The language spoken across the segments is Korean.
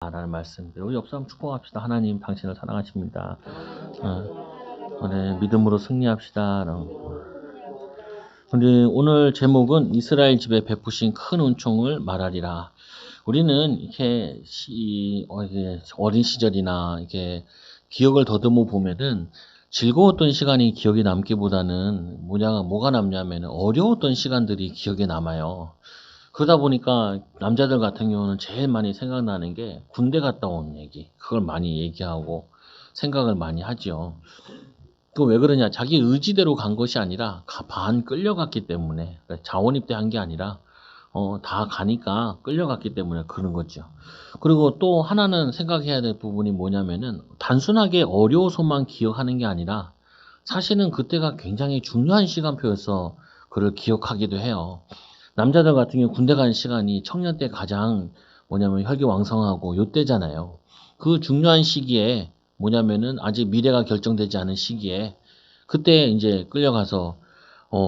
라는 말씀. 우리 옆 사람 축복합시다. 하나님 당신을 사랑하십니다. 오늘 믿음으로 승리합시다. 우리 오늘 제목은 이스라엘 집에 베푸신 큰 은총을 말하리라. 우리는 이렇게 어린 시절이나 이렇게 기억을 더듬어 보면은 즐거웠던 시간이 기억에 남기보다는 뭐가 남냐면 어려웠던 시간들이 기억에 남아요. 그러다 보니까 남자들 같은 경우는 제일 많이 생각나는 게 군대 갔다 온 얘기. 그걸 많이 얘기하고 생각을 많이 하죠. 그 왜 그러냐? 자기 의지대로 간 것이 아니라 반 끌려갔기 때문에, 그러니까 자원 입대한 게 아니라 다 가니까 끌려갔기 때문에 그런 거죠. 그리고 또 하나는 생각해야 될 부분이 뭐냐면은 단순하게 어려워서만 기억하는 게 아니라 사실은 그때가 굉장히 중요한 시간표여서 그를 기억하기도 해요. 남자들 같은 경우 군대 간 시간이 청년 때 가장 혈기왕성하고 요때잖아요. 그 중요한 시기에 아직 미래가 결정되지 않은 시기에 그때 이제 끌려가서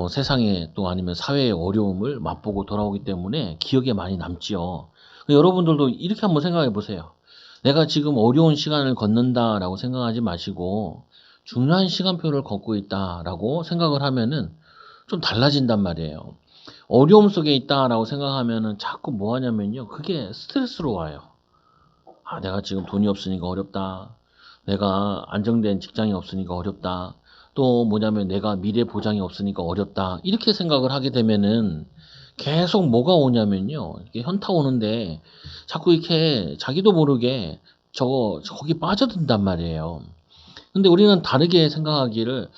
세상에 또 아니면 사회의 어려움을 맛보고 돌아오기 때문에 기억에 많이 남지요. 여러분들도 이렇게 한번 생각해 보세요. 내가 지금 어려운 시간을 걷는다라고 생각하지 마시고 중요한 시간표를 걷고 있다라고 생각을 하면은 좀 달라진단 말이에요. 어려움 속에 있다라고 생각하면은 자꾸 뭐 하냐면요. 그게 스트레스로 와요. 내가 지금 돈이 없으니까 어렵다. 내가 안정된 직장이 없으니까 어렵다. 또 내가 미래 보장이 없으니까 어렵다. 이렇게 생각을 하게 되면은 계속 뭐가 오냐면요. 이게 현타 오는데 자꾸 이렇게 자기도 모르게 거기 빠져든단 말이에요. 근데 우리는 다르게 생각하기를,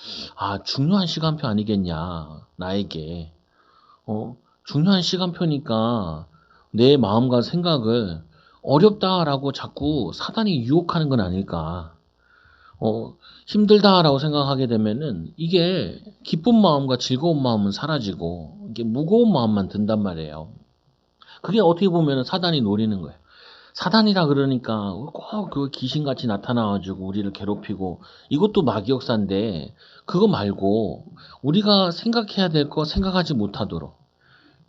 중요한 시간표 아니겠냐. 나에게. 중요한 시간표니까 내 마음과 생각을 어렵다라고 자꾸 사단이 유혹하는 건 아닐까. 힘들다라고 생각하게 되면은 이게 기쁜 마음과 즐거운 마음은 사라지고 이게 무거운 마음만 든단 말이에요. 그게 어떻게 보면은 사단이 노리는 거예요. 사단이라 그러니까 꼭 그 귀신같이 나타나가지고 우리를 괴롭히고 이것도 마귀 역사인데 그거 말고 우리가 생각해야 될 거 생각하지 못하도록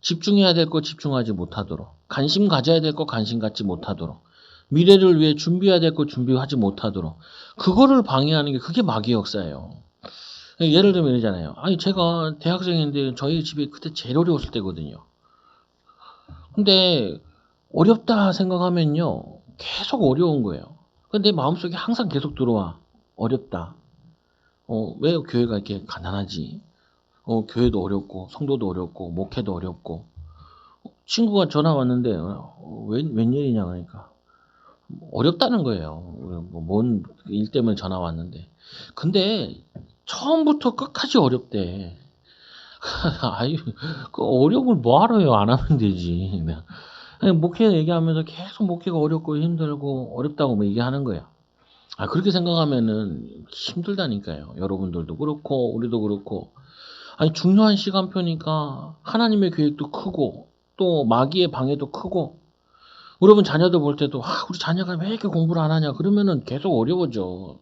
집중해야 될 거 집중하지 못하도록 관심 가져야 될 거 관심 갖지 못하도록 미래를 위해 준비해야 될 거 준비하지 못하도록 그거를 방해하는 게 그게 마귀 역사예요. 예를 들면 이러잖아요. 제가 대학생인데 저희 집이 그때 제일 어려웠을 때거든요. 근데 어렵다 생각하면요. 계속 어려운 거예요. 근데 내 마음속에 항상 계속 들어와. 어렵다. 왜 교회가 이렇게 가난하지? 교회도 어렵고 성도도 어렵고 목회도 어렵고 친구가 전화 왔는데 웬일이냐 그러니까 어렵다는 거예요. 뭔 일 때문에 전화 왔는데. 근데 처음부터 끝까지 어렵대. 아유, 그 어려움을 뭐하러 해요? 안 하면 되지. 그냥 목회 얘기하면서 계속 목회가 어렵고 힘들고 어렵다고 얘기하는 거예요. 그렇게 생각하면은 힘들다니까요. 여러분들도 그렇고 우리도 그렇고. 중요한 시간표니까 하나님의 계획도 크고 또 마귀의 방해도 크고 여러분 자녀들 볼 때도 우리 자녀가 왜 이렇게 공부를 안 하냐 그러면은 계속 어려워져.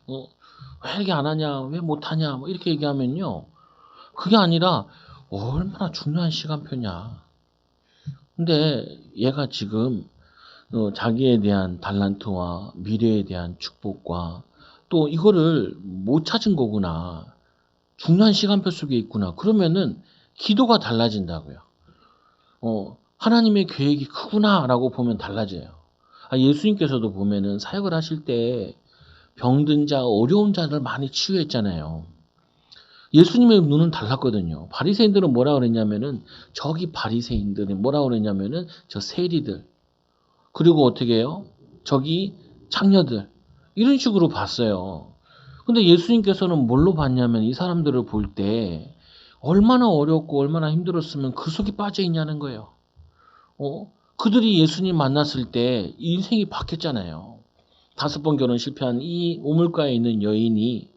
왜 이렇게 안 하냐 왜 못하냐 뭐 이렇게 얘기하면요. 그게 아니라 얼마나 중요한 시간표냐. 근데 얘가 지금 자기에 대한 달란트와 미래에 대한 축복과 또 이거를 못 찾은 거구나. 중요한 시간표 속에 있구나. 그러면은 기도가 달라진다고요. 하나님의 계획이 크구나라고 보면 달라져요. 예수님께서도 보면은 사역을 하실 때 병든 자, 어려운 자들 많이 치유했잖아요. 예수님의 눈은 달랐거든요. 바리새인들은 뭐라 그랬냐면은 저기 바리새인들이 뭐라 그랬냐면은 저 세리들 그리고 어떻게 해요? 저기 창녀들 이런 식으로 봤어요. 근데 예수님께서는 뭘로 봤냐면 이 사람들을 볼 때 얼마나 어렵고 얼마나 힘들었으면 그 속에 빠져 있냐는 거예요. 그들이 예수님 만났을 때 인생이 바뀌었잖아요. 5번 결혼 실패한 이 우물가에 있는 여인이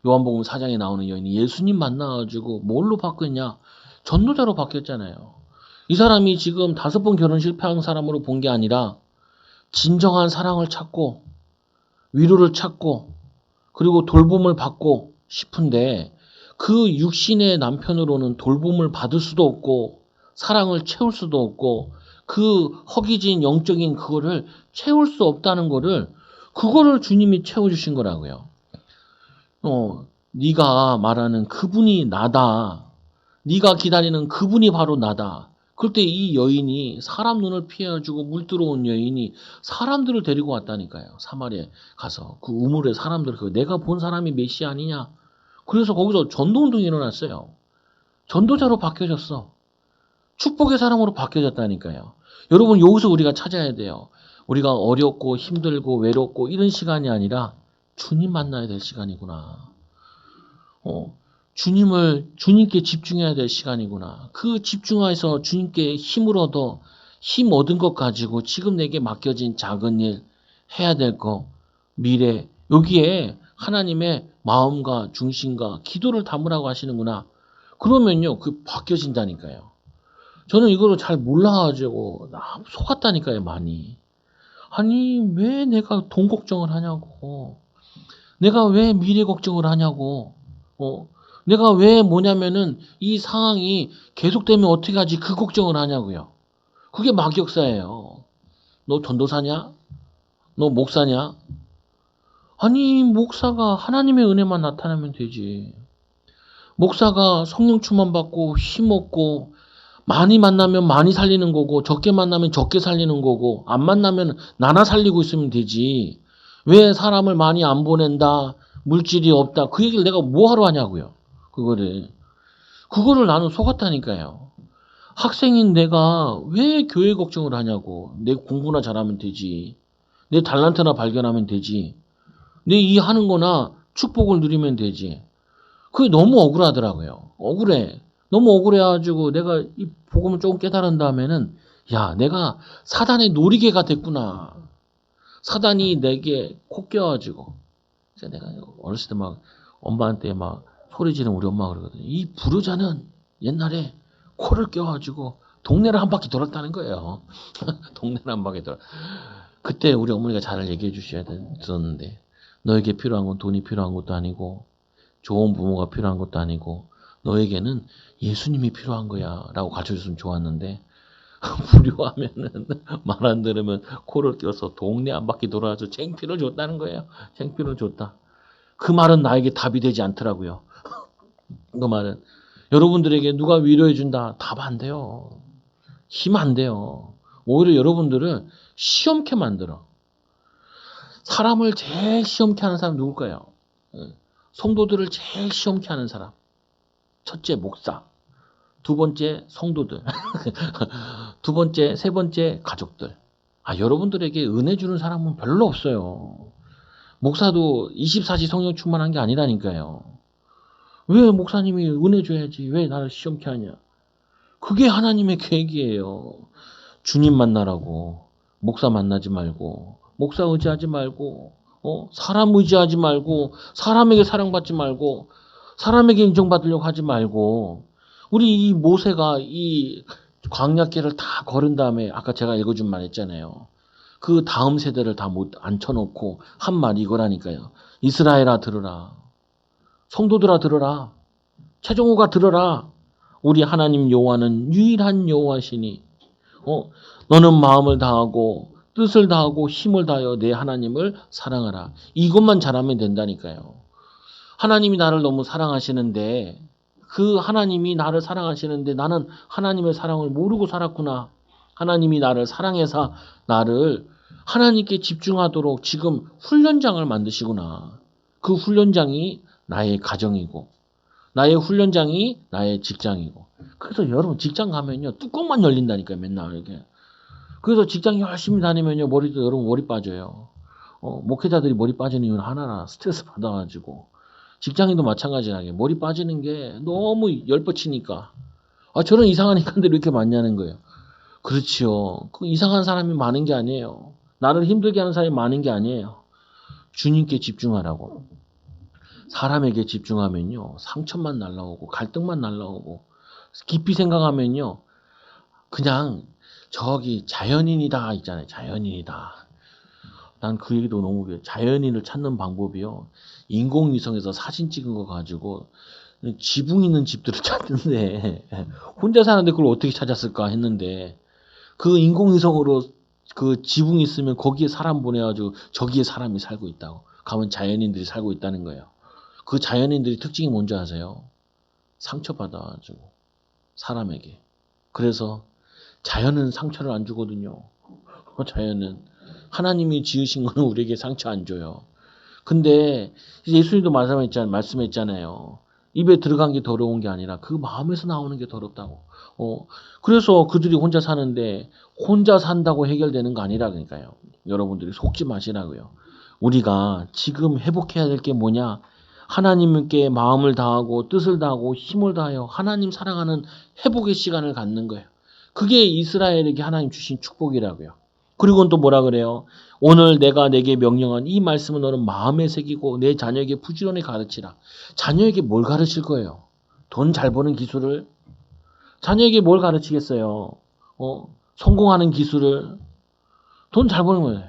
요한복음 4장에 나오는 여인이 예수님 만나가지고 뭘로 바뀌었냐? 전도자로 바뀌었잖아요. 이 사람이 지금 5번 결혼 실패한 사람으로 본 게 아니라 진정한 사랑을 찾고 위로를 찾고 그리고 돌봄을 받고 싶은데 그 육신의 남편으로는 돌봄을 받을 수도 없고 사랑을 채울 수도 없고 그 허기진 영적인 그거를 채울 수 없다는 거를 그거를 주님이 채워주신 거라고요. 네가 말하는 그분이 나다. 네가 기다리는 그분이 바로 나다. 그럴 때 이 여인이 사람 눈을 피해가지고 물 들어온 여인이 사람들을 데리고 왔다니까요. 사마리아에 가서 그 우물에 사람들 내가 본 사람이 메시아 아니냐. 그래서 거기서 전도운동이 일어났어요. 전도자로 바뀌어졌어. 축복의 사람으로 바뀌어졌다니까요. 여러분 여기서 우리가 찾아야 돼요. 우리가 어렵고 힘들고 외롭고 이런 시간이 아니라 주님 만나야 될 시간이구나. 주님께 집중해야 될 시간이구나. 그 집중해서 주님께 힘을 얻어 힘 얻은 것 가지고 지금 내게 맡겨진 작은 일, 해야 될 거, 미래 여기에 하나님의 마음과 중심과 기도를 담으라고 하시는구나. 그러면요 그 바뀌어진다니까요. 저는 이거를 잘 몰라가지고 속았다니까요 많이. 아니 왜 내가 돈 걱정을 하냐고. 내가 왜 미래 걱정을 하냐고. 내가 왜 뭐냐면은 이 상황이 계속되면 어떻게 하지 그 걱정을 하냐고요. 그게 막역사예요. 너 전도사냐? 너 목사냐? 아니 목사가 하나님의 은혜만 나타나면 되지. 목사가 성령 충만 받고 힘 얻고 많이 만나면 많이 살리는 거고 적게 만나면 적게 살리는 거고 안 만나면 나나 살리고 있으면 되지. 왜 사람을 많이 안 보낸다. 물질이 없다. 그 얘기를 내가 뭐하러 하냐고요. 그거를 나는 속았다니까요. 학생인 내가 왜 교회 걱정을 하냐고. 내 공부나 잘하면 되지. 내 달란트나 발견하면 되지. 내 이 하는 거나 축복을 누리면 되지. 그게 너무 억울하더라고요. 억울해. 너무 억울해가지고 내가 이 복음을 조금 깨달은 다음에는 야 내가 사단의 놀이개가 됐구나. 사단이 내게 코 껴가지고 내가 어렸을 때 막 엄마한테 막 소리 지르는 우리 엄마가 그러거든요. 이 불효자는 옛날에 코를 껴가지고 동네를 한 바퀴 돌았다는 거예요. 동네를 한 바퀴 돌아. 그때 우리 어머니가 잘 얘기해 주셔야 됐었는데 너에게 필요한 건 돈이 필요한 것도 아니고 좋은 부모가 필요한 것도 아니고 너에게는 예수님이 필요한 거야 라고 가르쳐줬으면 좋았는데 불효하면은 말 안 들으면 코를 껴서 동네 한 바퀴 돌아서 창피를 줬다는 거예요. 창피를 줬다. 그 말은 나에게 답이 되지 않더라고요. 그 말은 여러분들에게 누가 위로해 준다. 답 안 돼요. 힘 안 돼요. 오히려 여러분들을 시험케 만들어. 사람을 제일 시험케 하는 사람 누굴까요? 성도들을 제일 시험케 하는 사람. 첫째 목사. 두 번째 성도들. 두 번째, 세 번째 가족들. 여러분들에게 은혜 주는 사람은 별로 없어요. 목사도 24시 성령 충만한 게 아니라니까요. 왜 목사님이 은혜 줘야지? 왜 나를 시험케 하냐? 그게 하나님의 계획이에요. 주님 만나라고. 목사 만나지 말고. 목사 의지하지 말고. 사람 의지하지 말고. 사람에게 사랑받지 말고. 사람에게 인정받으려고 하지 말고. 우리 이 모세가 이 광야길을 다 걸은 다음에 아까 제가 읽어준 말 했잖아요. 그 다음 세대를 다 못 앉혀놓고 한 말 이거라니까요. 이스라엘아 들으라. 성도들아 들으라. 최종호가 들으라. 우리 하나님 여호와는 유일한 여호와시니 너는 마음을 다하고 뜻을 다하고 힘을 다하여 내 하나님을 사랑하라. 이것만 잘하면 된다니까요. 하나님이 나를 너무 사랑하시는데 그 하나님이 나를 사랑하시는데 나는 하나님의 사랑을 모르고 살았구나. 하나님이 나를 사랑해서 나를 하나님께 집중하도록 지금 훈련장을 만드시구나. 그 훈련장이 나의 가정이고 나의 훈련장이 나의 직장이고. 그래서 여러분 직장 가면요 뚜껑만 열린다니까요. 맨날 이렇게. 그래서 직장 열심히 다니면요 여러분 머리 빠져요. 목회자들이 머리 빠지는 이유는 하나라. 스트레스 받아가지고. 직장인도 마찬가지라게 머리 빠지는 게 너무 열뻗치니까. 저런 이상한 인간들이 왜 이렇게 많냐는 거예요. 그렇지요. 그 이상한 사람이 많은 게 아니에요. 나를 힘들게 하는 사람이 많은 게 아니에요. 주님께 집중하라고. 사람에게 집중하면요. 상처만 날라오고 갈등만 날라오고 깊이 생각하면요. 그냥 저기 자연인이다 있잖아요. 자연인이다. 난 그 얘기도 너무 자연인을 찾는 방법이요. 인공위성에서 사진 찍은 거 가지고 지붕 있는 집들을 찾는데 혼자 사는데 그걸 어떻게 찾았을까 했는데 그 인공위성으로 그 지붕이 있으면 거기에 사람 보내가지고 저기에 사람이 살고 있다고. 가면 자연인들이 살고 있다는 거예요. 그 자연인들이 특징이 뭔지 아세요? 상처받아가지고 사람에게. 그래서 자연은 상처를 안 주거든요. 자연은 하나님이 지으신 거는 우리에게 상처 안 줘요. 근데 예수님도 말씀했잖아요. 입에 들어간 게 더러운 게 아니라 그 마음에서 나오는 게 더럽다고. 그래서 그들이 혼자 사는데 혼자 산다고 해결되는 거 아니라 그러니까요. 여러분들이 속지 마시라고요. 우리가 지금 회복해야 될 게 뭐냐? 하나님께 마음을 다하고 뜻을 다하고 힘을 다하여 하나님 사랑하는 회복의 시간을 갖는 거예요. 그게 이스라엘에게 하나님 주신 축복이라고요. 그리고 또 뭐라 그래요? 오늘 내가 내게 명령한 이 말씀은 너는 마음에 새기고 내 자녀에게 부지런히 가르치라. 자녀에게 뭘 가르칠 거예요? 돈 잘 버는 기술을? 자녀에게 뭘 가르치겠어요? 성공하는 기술을? 돈 잘 버는 거예요.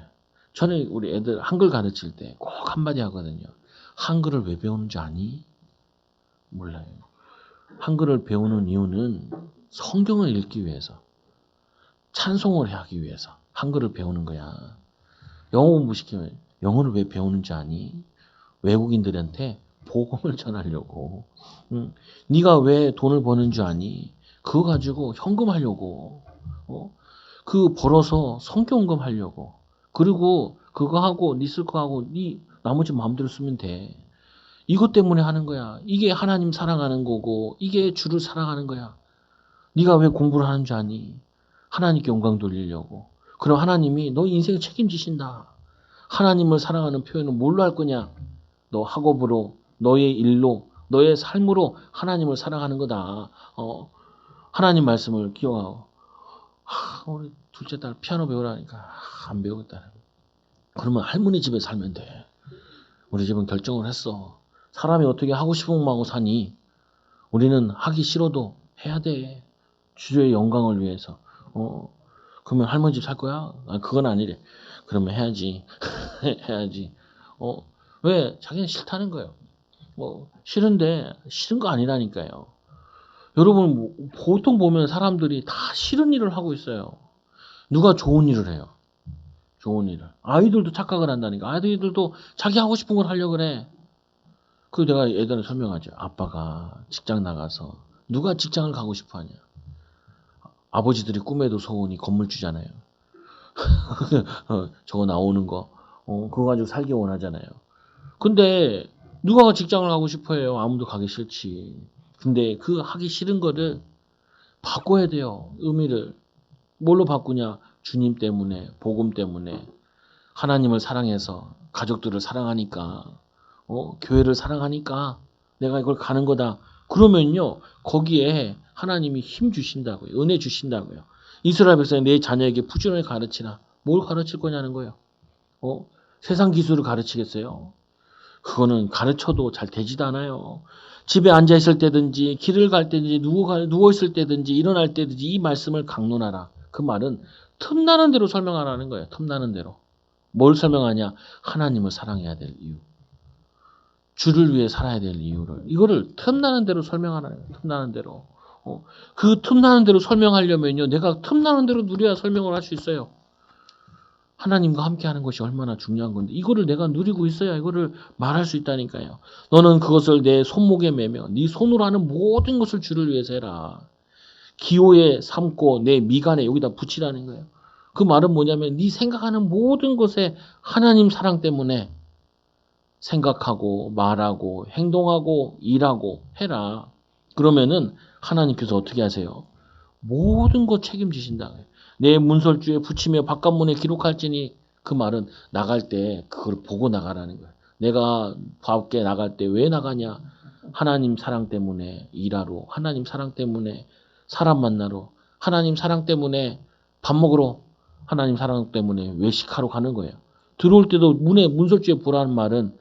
저는 우리 애들 한글 가르칠 때 꼭 한마디 하거든요. 한글을 왜 배우는 줄 아니? 몰라요. 한글을 배우는 이유는 성경을 읽기 위해서, 찬송을 하기 위해서 한글을 배우는 거야. 영어 공부시키면 영어를 왜 배우는지 아니? 외국인들한테 복음을 전하려고. 네가 왜 돈을 버는 줄 아니? 그거 가지고 현금하려고. 그 벌어서 성경금 하려고. 그리고 그거 하고 네 쓸 거 하고 네 나머지 마음대로 쓰면 돼. 이것 때문에 하는 거야. 이게 하나님 사랑하는 거고 이게 주를 사랑하는 거야. 네가 왜 공부를 하는 줄 아니? 하나님께 영광 돌리려고. 그럼 하나님이 너 인생을 책임지신다. 하나님을 사랑하는 표현은 뭘로 할 거냐? 너 학업으로, 너의 일로, 너의 삶으로 하나님을 사랑하는 거다. 하나님 말씀을 기억하고. 우리 둘째 딸 피아노 배우라니까 안 배우겠다. 그러면 할머니 집에 살면 돼. 우리 집은 결정을 했어. 사람이 어떻게 하고 싶은 것만 하고 사니? 우리는 하기 싫어도 해야 돼. 주의 영광을 위해서. 그러면 할머니 집 살 거야? 그건 아니래. 그러면 해야지. 해야지. 왜? 자기는 싫다는 거예요. 싫은데 싫은 거 아니라니까요. 여러분 보통 보면 사람들이 다 싫은 일을 하고 있어요. 누가 좋은 일을 해요? 좋은 일을. 아이들도 착각을 한다니까. 아이들도 자기 하고 싶은 걸 하려고 그래. 그 내가 예전에 설명하죠. 아빠가 직장 나가서 누가 직장을 가고 싶어 하냐. 아버지들이 꿈에도 소원이 건물주잖아요. 저거 나오는 거. 그거 가지고 살기 원하잖아요. 근데 누가 직장을 가고 싶어 해요? 아무도 가기 싫지. 근데 그 하기 싫은 거를 바꿔야 돼요. 의미를. 뭘로 바꾸냐? 주님 때문에, 복음 때문에, 하나님을 사랑해서, 가족들을 사랑하니까, 교회를 사랑하니까 내가 이걸 가는 거다. 그러면요, 거기에 하나님이 힘 주신다고요. 은혜 주신다고요. 이스라엘 백성이 내 자녀에게 부지런히 가르치라. 뭘 가르칠 거냐는 거예요. 세상 기술을 가르치겠어요? 그거는 가르쳐도 잘 되지도 않아요. 집에 앉아 있을 때든지 길을 갈 때든지 누워 있을 때든지 일어날 때든지 이 말씀을 강론하라. 그 말은 틈나는 대로 설명하라는 거예요. 틈나는 대로. 뭘 설명하냐? 하나님을 사랑해야 될 이유. 주를 위해 살아야 될 이유를. 이거를 틈나는 대로 설명하라는 거예요. 틈나는 대로. 그 틈나는 대로 설명하려면요. 내가 틈나는 대로 누려야 설명을 할 수 있어요. 하나님과 함께 하는 것이 얼마나 중요한 건데 이거를 내가 누리고 있어야 이거를 말할 수 있다니까요. 너는 그것을 내 손목에 매며 네 손으로 하는 모든 것을 주를 위해서 해라. 기호에 삼고 내 미간에 여기다 붙이라는 거예요. 그 말은 뭐냐면 네 생각하는 모든 것에 하나님 사랑 때문에 생각하고 말하고 행동하고 일하고 해라. 그러면은 하나님께서 어떻게 하세요? 모든 것 책임지신다. 내 문설주에 붙이며 바깥문에 기록할지니 그 말은 나갈 때 그걸 보고 나가라는 거야. 내가 밖에 나갈 때 왜 나가냐? 하나님 사랑 때문에 일하러, 하나님 사랑 때문에 사람 만나러, 하나님 사랑 때문에 밥 먹으러, 하나님 사랑 때문에 외식하러 가는 거예요. 들어올 때도 문설주에 보라는 말은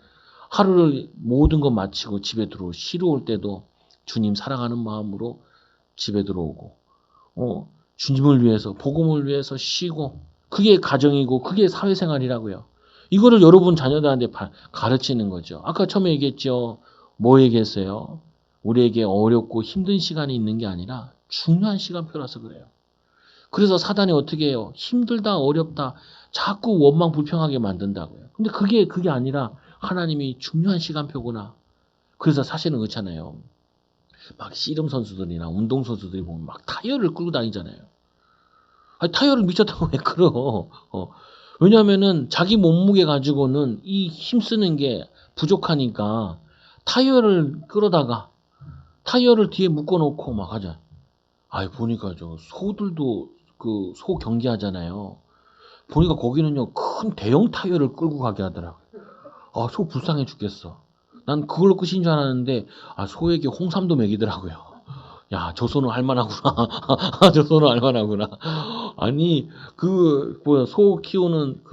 하루를 모든 거 마치고 집에 들어오고 쉬러 올 때도 주님 사랑하는 마음으로 집에 들어오고 주님을 위해서 복음을 위해서 쉬고 그게 가정이고 그게 사회생활이라고요. 이거를 여러분 자녀들한테 가르치는 거죠. 아까 처음에 얘기했죠. 뭐 얘기했어요? 우리에게 어렵고 힘든 시간이 있는 게 아니라 중요한 시간표라서 그래요. 그래서 사단이 어떻게 해요? 힘들다, 어렵다, 자꾸 원망 불평하게 만든다고요. 근데 그게 아니라 하나님이 중요한 시간표구나. 그래서 사실은 그렇잖아요. 막 씨름 선수들이나 운동 선수들이 보면 막 타이어를 끌고 다니잖아요. 아니, 타이어를 미쳤다고 왜 끌어? 왜냐면은 자기 몸무게 가지고는 이 힘쓰는 게 부족하니까 타이어를 끌어다가 타이어를 뒤에 묶어놓고 막 하자. 아이, 보니까 저 소들도 그 소 경기하잖아요. 보니까 거기는요, 큰 대형 타이어를 끌고 가게 하더라고요. 아, 소 불쌍해 죽겠어. 난 그걸로 끝인 줄 알았는데, 아, 소에게 홍삼도 먹이더라고요. 야, 저 소는 할만하구나. 저 소는 할만하구나. 아니, 뭐야, 소 키우는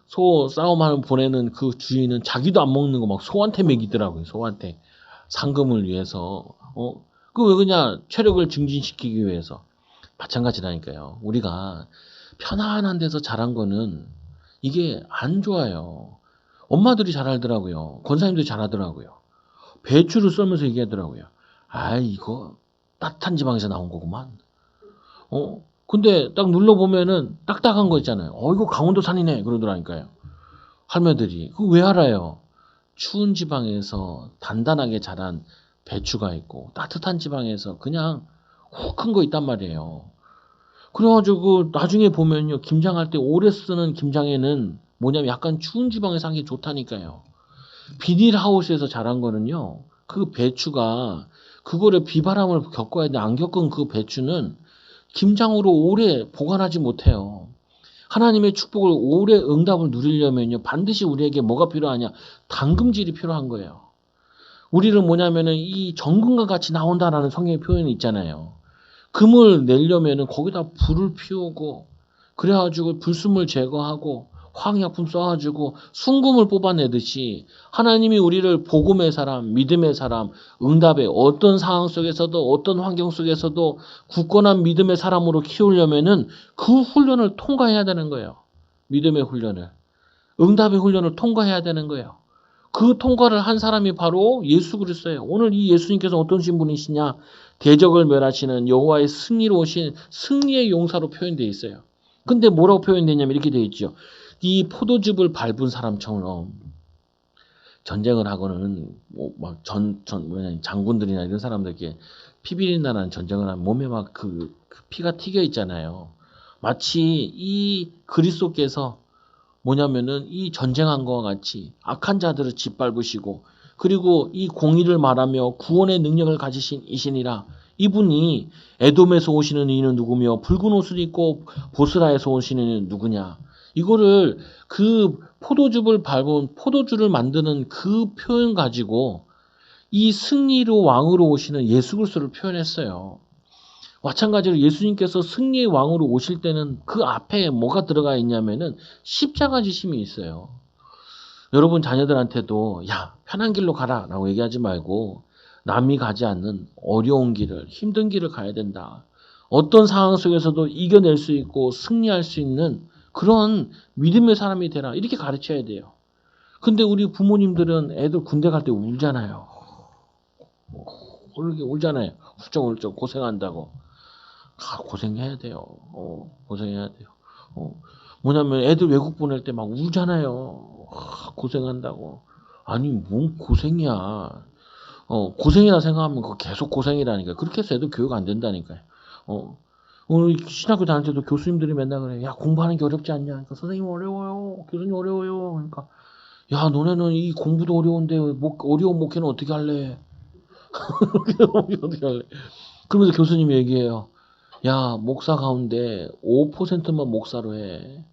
소 싸움하는 보내는 그 주인은 자기도 안 먹는 거 막 소한테 먹이더라고요. 소한테. 상금을 위해서. 왜 그냥 체력을 증진시키기 위해서. 마찬가지라니까요. 우리가 편안한 데서 자란 거는 이게 안 좋아요. 엄마들이 잘 알더라고요. 권사님들이 잘 하더라고요. 배추를 썰면서 얘기하더라고요. 아, 이거 따뜻한 지방에서 나온 거구만. 근데 딱 눌러보면은 딱딱한 거 있잖아요. 이거 강원도산이네. 그러더라니까요. 할매들이. 그거 왜 알아요? 추운 지방에서 단단하게 자란 배추가 있고 따뜻한 지방에서 그냥 훅 큰 거 있단 말이에요. 그래가지고 나중에 보면요. 김장할 때 오래 쓰는 김장에는 뭐냐면 약간 추운 지방에서 한 게 좋다니까요. 비닐하우스에서 자란 거는요. 그 배추가 그거를 비바람을 겪어야 되는데 안 겪은 그 배추는 김장으로 오래 보관하지 못해요. 하나님의 축복을 오래 응답을 누리려면요. 반드시 우리에게 뭐가 필요하냐? 담금질이 필요한 거예요. 우리는 뭐냐면은 이 정금과 같이 나온다라는 성경의 표현이 있잖아요. 금을 내려면은 거기다 불을 피우고 그래가지고 불순물 제거하고 화학약품 써가지고 순금을 뽑아내듯이 하나님이 우리를 복음의 사람, 믿음의 사람, 응답의 어떤 상황 속에서도 어떤 환경 속에서도 굳건한 믿음의 사람으로 키우려면은 그 훈련을 통과해야 되는 거예요. 믿음의 훈련을. 응답의 훈련을 통과해야 되는 거예요. 그 통과를 한 사람이 바로 예수 그리스도예요. 오늘 이 예수님께서 어떤 분이시냐? 대적을 멸하시는 여호와의 승리로 오신 승리의 용사로 표현되어 있어요. 근데 뭐라고 표현되냐면 이렇게 되어 있죠. 이 포도즙을 밟은 사람처럼 전쟁을 하고는 막 장군들이나 이런 사람들에게 피비린내나는 전쟁을 하면 몸에 막 그 피가 튀겨 있잖아요. 마치 이 그리스도께서 뭐냐면은 이 전쟁한 것과 같이 악한 자들을 짓밟으시고 그리고 이 공의를 말하며 구원의 능력을 가지신 이시니라. 이분이 에돔에서 오시는 이는 누구며 붉은 옷을 입고 보스라에서 오시는 이는 누구냐. 이거를 그 포도즙을 밟은 포도주를 만드는 그 표현 가지고 이 승리로 왕으로 오시는 예수 그리스도를 표현했어요. 마찬가지로 예수님께서 승리의 왕으로 오실 때는 그 앞에 뭐가 들어가 있냐면은 십자가 지심이 있어요. 여러분 자녀들한테도 야, 편한 길로 가라라고 얘기하지 말고 남이 가지 않는 어려운 길을, 힘든 길을 가야 된다. 어떤 상황 속에서도 이겨낼 수 있고 승리할 수 있는 그런 믿음의 사람이 되라. 이렇게 가르쳐야 돼요. 근데 우리 부모님들은 애들 군대 갈 때 울잖아요. 이렇게 울잖아요. 훌쩍훌쩍 고생한다고. 고생해야 돼요. 고생해야 돼요. 뭐냐면 애들 외국 보낼 때 막 울잖아요. 고생한다고. 아니, 뭔 고생이야. 고생이라 생각하면 그거 계속 고생이라니까. 그렇게 해서 애들 교육 안 된다니까요. 오늘 신학교 다닐 때도 교수님들이 맨날 그래. 야, 공부하는 게 어렵지 않냐. 그러니까 선생님 어려워요. 교수님 어려워요. 그러니까 야, 너네는 이 공부도 어려운데 어려운 목회는 어떻게 할래? 어떻게 할래? 그러면서 교수님이 얘기해요. 야, 목사 가운데 5%만 목사로 해.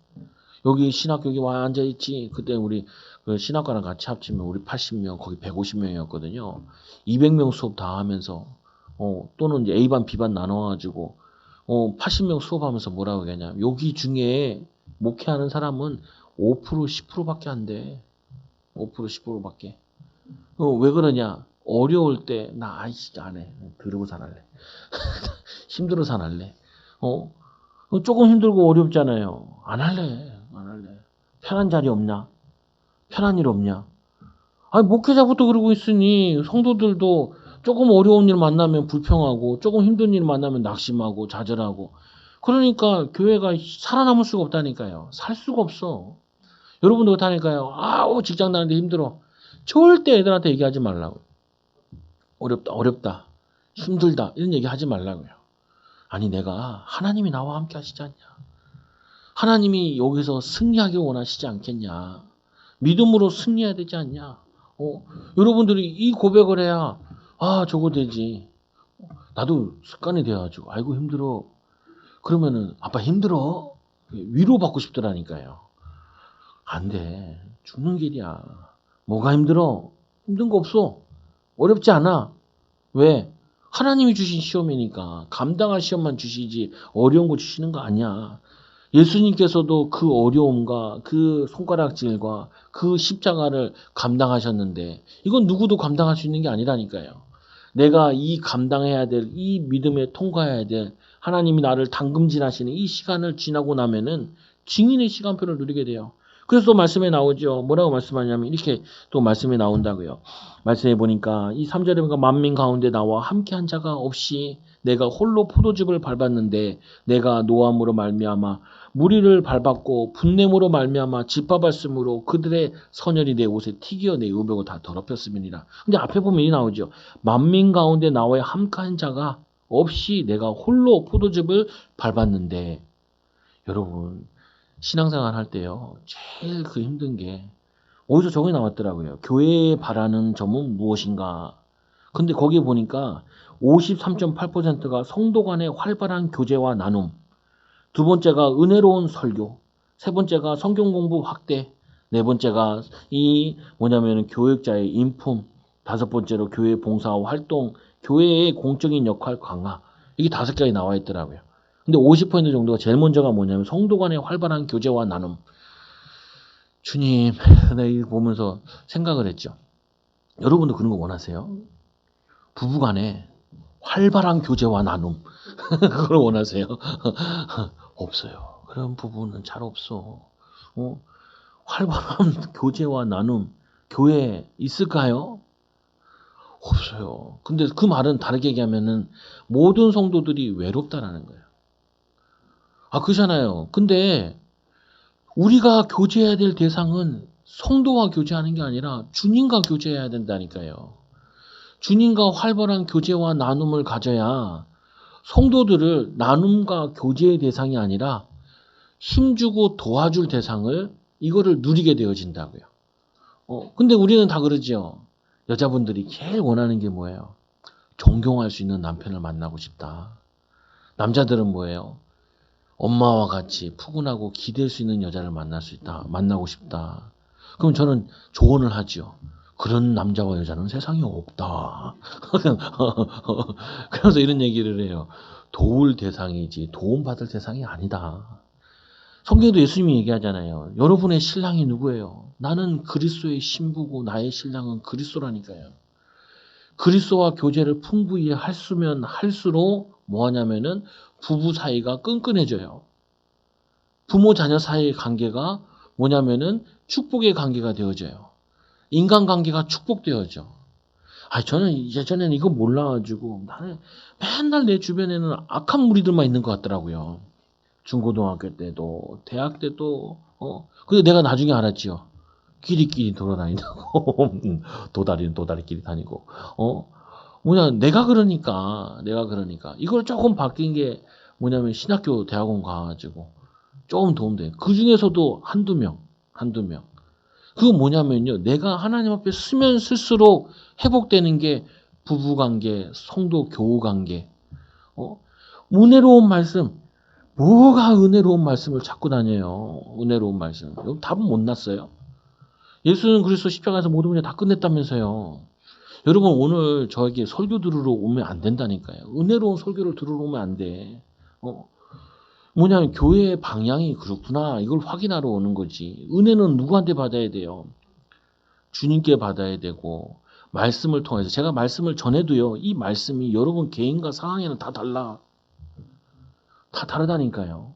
여기 신학교 여기 와 앉아있지. 그때 우리 그 신학과랑 같이 합치면 우리 80명, 거기 150명이었거든요. 200명 수업 다 하면서, 또는 이제 A반, B반 나눠가지고, 80명 수업하면서 뭐라고 얘기하냐. 여기 중에 목회하는 사람은 5%, 10%밖에 안 돼. 5%, 10%밖에. 왜 그러냐. 어려울 때, 나, 아이씨, 안 해. 들으고 살할래. 힘들어서 안 할래. 조금 힘들고 어렵잖아요. 안 할래. 안 할래. 편한 자리 없냐? 편한 일 없냐? 아니, 목회자부터 그러고 있으니 성도들도 조금 어려운 일 만나면 불평하고 조금 힘든 일 만나면 낙심하고 좌절하고 그러니까 교회가 살아남을 수가 없다니까요. 살 수가 없어. 여러분도 그렇다니까요. 아우 직장 다니는데 힘들어. 절대 애들한테 얘기하지 말라고. 어렵다. 힘들다. 이런 얘기 하지 말라고요. 아니 내가 하나님이 나와 함께 하시지 않냐. 하나님이 여기서 승리하길 원하시지 않겠냐. 믿음으로 승리해야 되지 않냐. 여러분들이 이 고백을 해야 저거 되지. 나도 습관이 돼가지고 아이고 힘들어. 그러면은 아빠 힘들어? 위로받고 싶더라니까요. 안 돼. 죽는 길이야. 뭐가 힘들어? 힘든 거 없어. 어렵지 않아. 왜? 하나님이 주신 시험이니까 감당할 시험만 주시지 어려운 거 주시는 거 아니야. 예수님께서도 그 어려움과 그 손가락질과 그 십자가를 감당하셨는데 이건 누구도 감당할 수 있는 게 아니라니까요. 내가 이 감당해야 될, 이 믿음에 통과해야 될 하나님이 나를 당금질하시는 이 시간을 지나고 나면은 증인의 시간표를 누리게 돼요. 그래서 또 말씀에 나오죠. 뭐라고 말씀하냐면 이렇게 또 말씀에 나온다고요. 말씀해 보니까 이 3절에 보니까 만민 가운데 나와 함께한 자가 없이 내가 홀로 포도즙을 밟았는데 내가 노함으로 말미암아 무리를 밟았고 분냄으로 말미암아 짓밟았으므로 그들의 선열이 내 옷에 튀기어 내 의복을 다 더럽혔음이니라. 근데 앞에 보면 이 나오죠. 만민 가운데 나와야 함께한 자가 없이 내가 홀로 포도즙을 밟았는데 여러분 신앙생활 할 때요. 제일 그 힘든 게 어디서 저게 나왔더라고요. 교회에 바라는 점은 무엇인가? 근데 거기에 보니까 53.8%가 성도 간의 활발한 교제와 나눔, 두 번째가 은혜로운 설교, 세 번째가 성경 공부 확대, 네 번째가 뭐냐면 교역자의 인품, 다섯 번째로 교회 봉사와 활동, 교회의 공적인 역할 강화. 이게 다섯 가지 나와 있더라고요. 근데 50% 정도가 제일 먼저가 뭐냐면 성도 간의 활발한 교제와 나눔. 주님, 내가 이거 보면서 생각을 했죠. 여러분도 그런 거 원하세요? 부부 간에 활발한 교제와 나눔. 그걸 원하세요? 없어요. 그런 부부는 잘 없어. 활발한 교제와 나눔, 교회에 있을까요? 없어요. 근데 그 말은 다르게 얘기하면은 모든 성도들이 외롭다라는 거예요. 그렇잖아요. 근데 우리가 교제해야 될 대상은 성도와 교제하는 게 아니라 주님과 교제해야 된다니까요. 주님과 활발한 교제와 나눔을 가져야 성도들을 나눔과 교제의 대상이 아니라 힘주고 도와줄 대상을 이거를 누리게 되어진다고요. 근데 우리는 다 그러죠. 여자분들이 제일 원하는 게 뭐예요? 존경할 수 있는 남편을 만나고 싶다. 남자들은 뭐예요? 엄마와 같이 푸근하고 기댈 수 있는 여자를 만나고 싶다. 그럼 저는 조언을 하죠. 그런 남자와 여자는 세상에 없다. 그래서 이런 얘기를 해요. 도울 대상이지 도움받을 대상이 아니다. 성경에도 예수님이 얘기하잖아요. 여러분의 신랑이 누구예요? 나는 그리스도의 신부고 나의 신랑은 그리스도라니까요. 그리스도와 교제를 풍부히 할수면 할수록 뭐하냐면은 부부 사이가 끈끈해져요. 부모 자녀 사이의 관계가 뭐냐면은 축복의 관계가 되어져요. 인간관계가 축복되어져. 저는 예전에는 이거 몰라가지고 나는 맨날 내 주변에는 악한 무리들만 있는 것 같더라고요. 중고등학교 때도 대학 때도 근데 내가 나중에 알았지요. 끼리끼리 돌아다닌다고 도다리는 도다리끼리 다니고 내가 그러니까 이걸 조금 바뀐 게 뭐냐면 신학교 대학원 가가지고 조금 도움돼. 그 중에서도 한두 명. 그거 뭐냐면요. 내가 하나님 앞에 쓰면 쓸수록 회복되는 게 부부관계, 성도 교우관계. 은혜로운 말씀. 뭐가 은혜로운 말씀을 찾고 다녀요. 은혜로운 말씀. 여기 답은 못 났어요. 예수는 그리스도 십자가에서 모든 문제 다 끝냈다면서요. 여러분 오늘 저에게 설교 들으러 오면 안 된다니까요. 은혜로운 설교를 들으러 오면 안 돼. 뭐냐면 교회의 방향이 그렇구나. 이걸 확인하러 오는 거지. 은혜는 누구한테 받아야 돼요? 주님께 받아야 되고 말씀을 통해서 제가 말씀을 전해도요. 이 말씀이 여러분 개인과 상황에는 다 달라. 다 다르다니까요.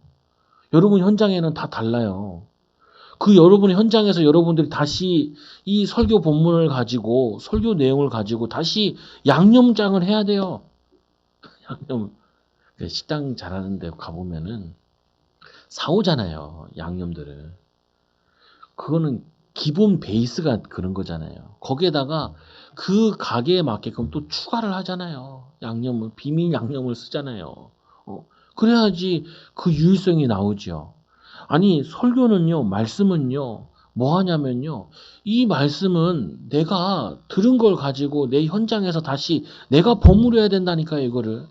여러분 현장에는 다 달라요. 그 여러분의 현장에서 여러분들이 다시 이 설교 본문을 가지고 설교 내용을 가지고 다시 양념장을 해야 돼요. 양념. 식당 잘하는 데 가보면은 사오잖아요. 양념들을. 그거는 기본 베이스가 그런 거잖아요. 거기에다가 그 가게에 맞게끔 또 추가를 하잖아요. 양념을, 비밀 양념을 쓰잖아요. 그래야지 그 유일성이 나오죠. 아니, 설교는요, 말씀은요, 뭐 하냐면요, 이 말씀은 내가 들은 걸 가지고 내 현장에서 다시 내가 버무려야 된다니까요, 이거를.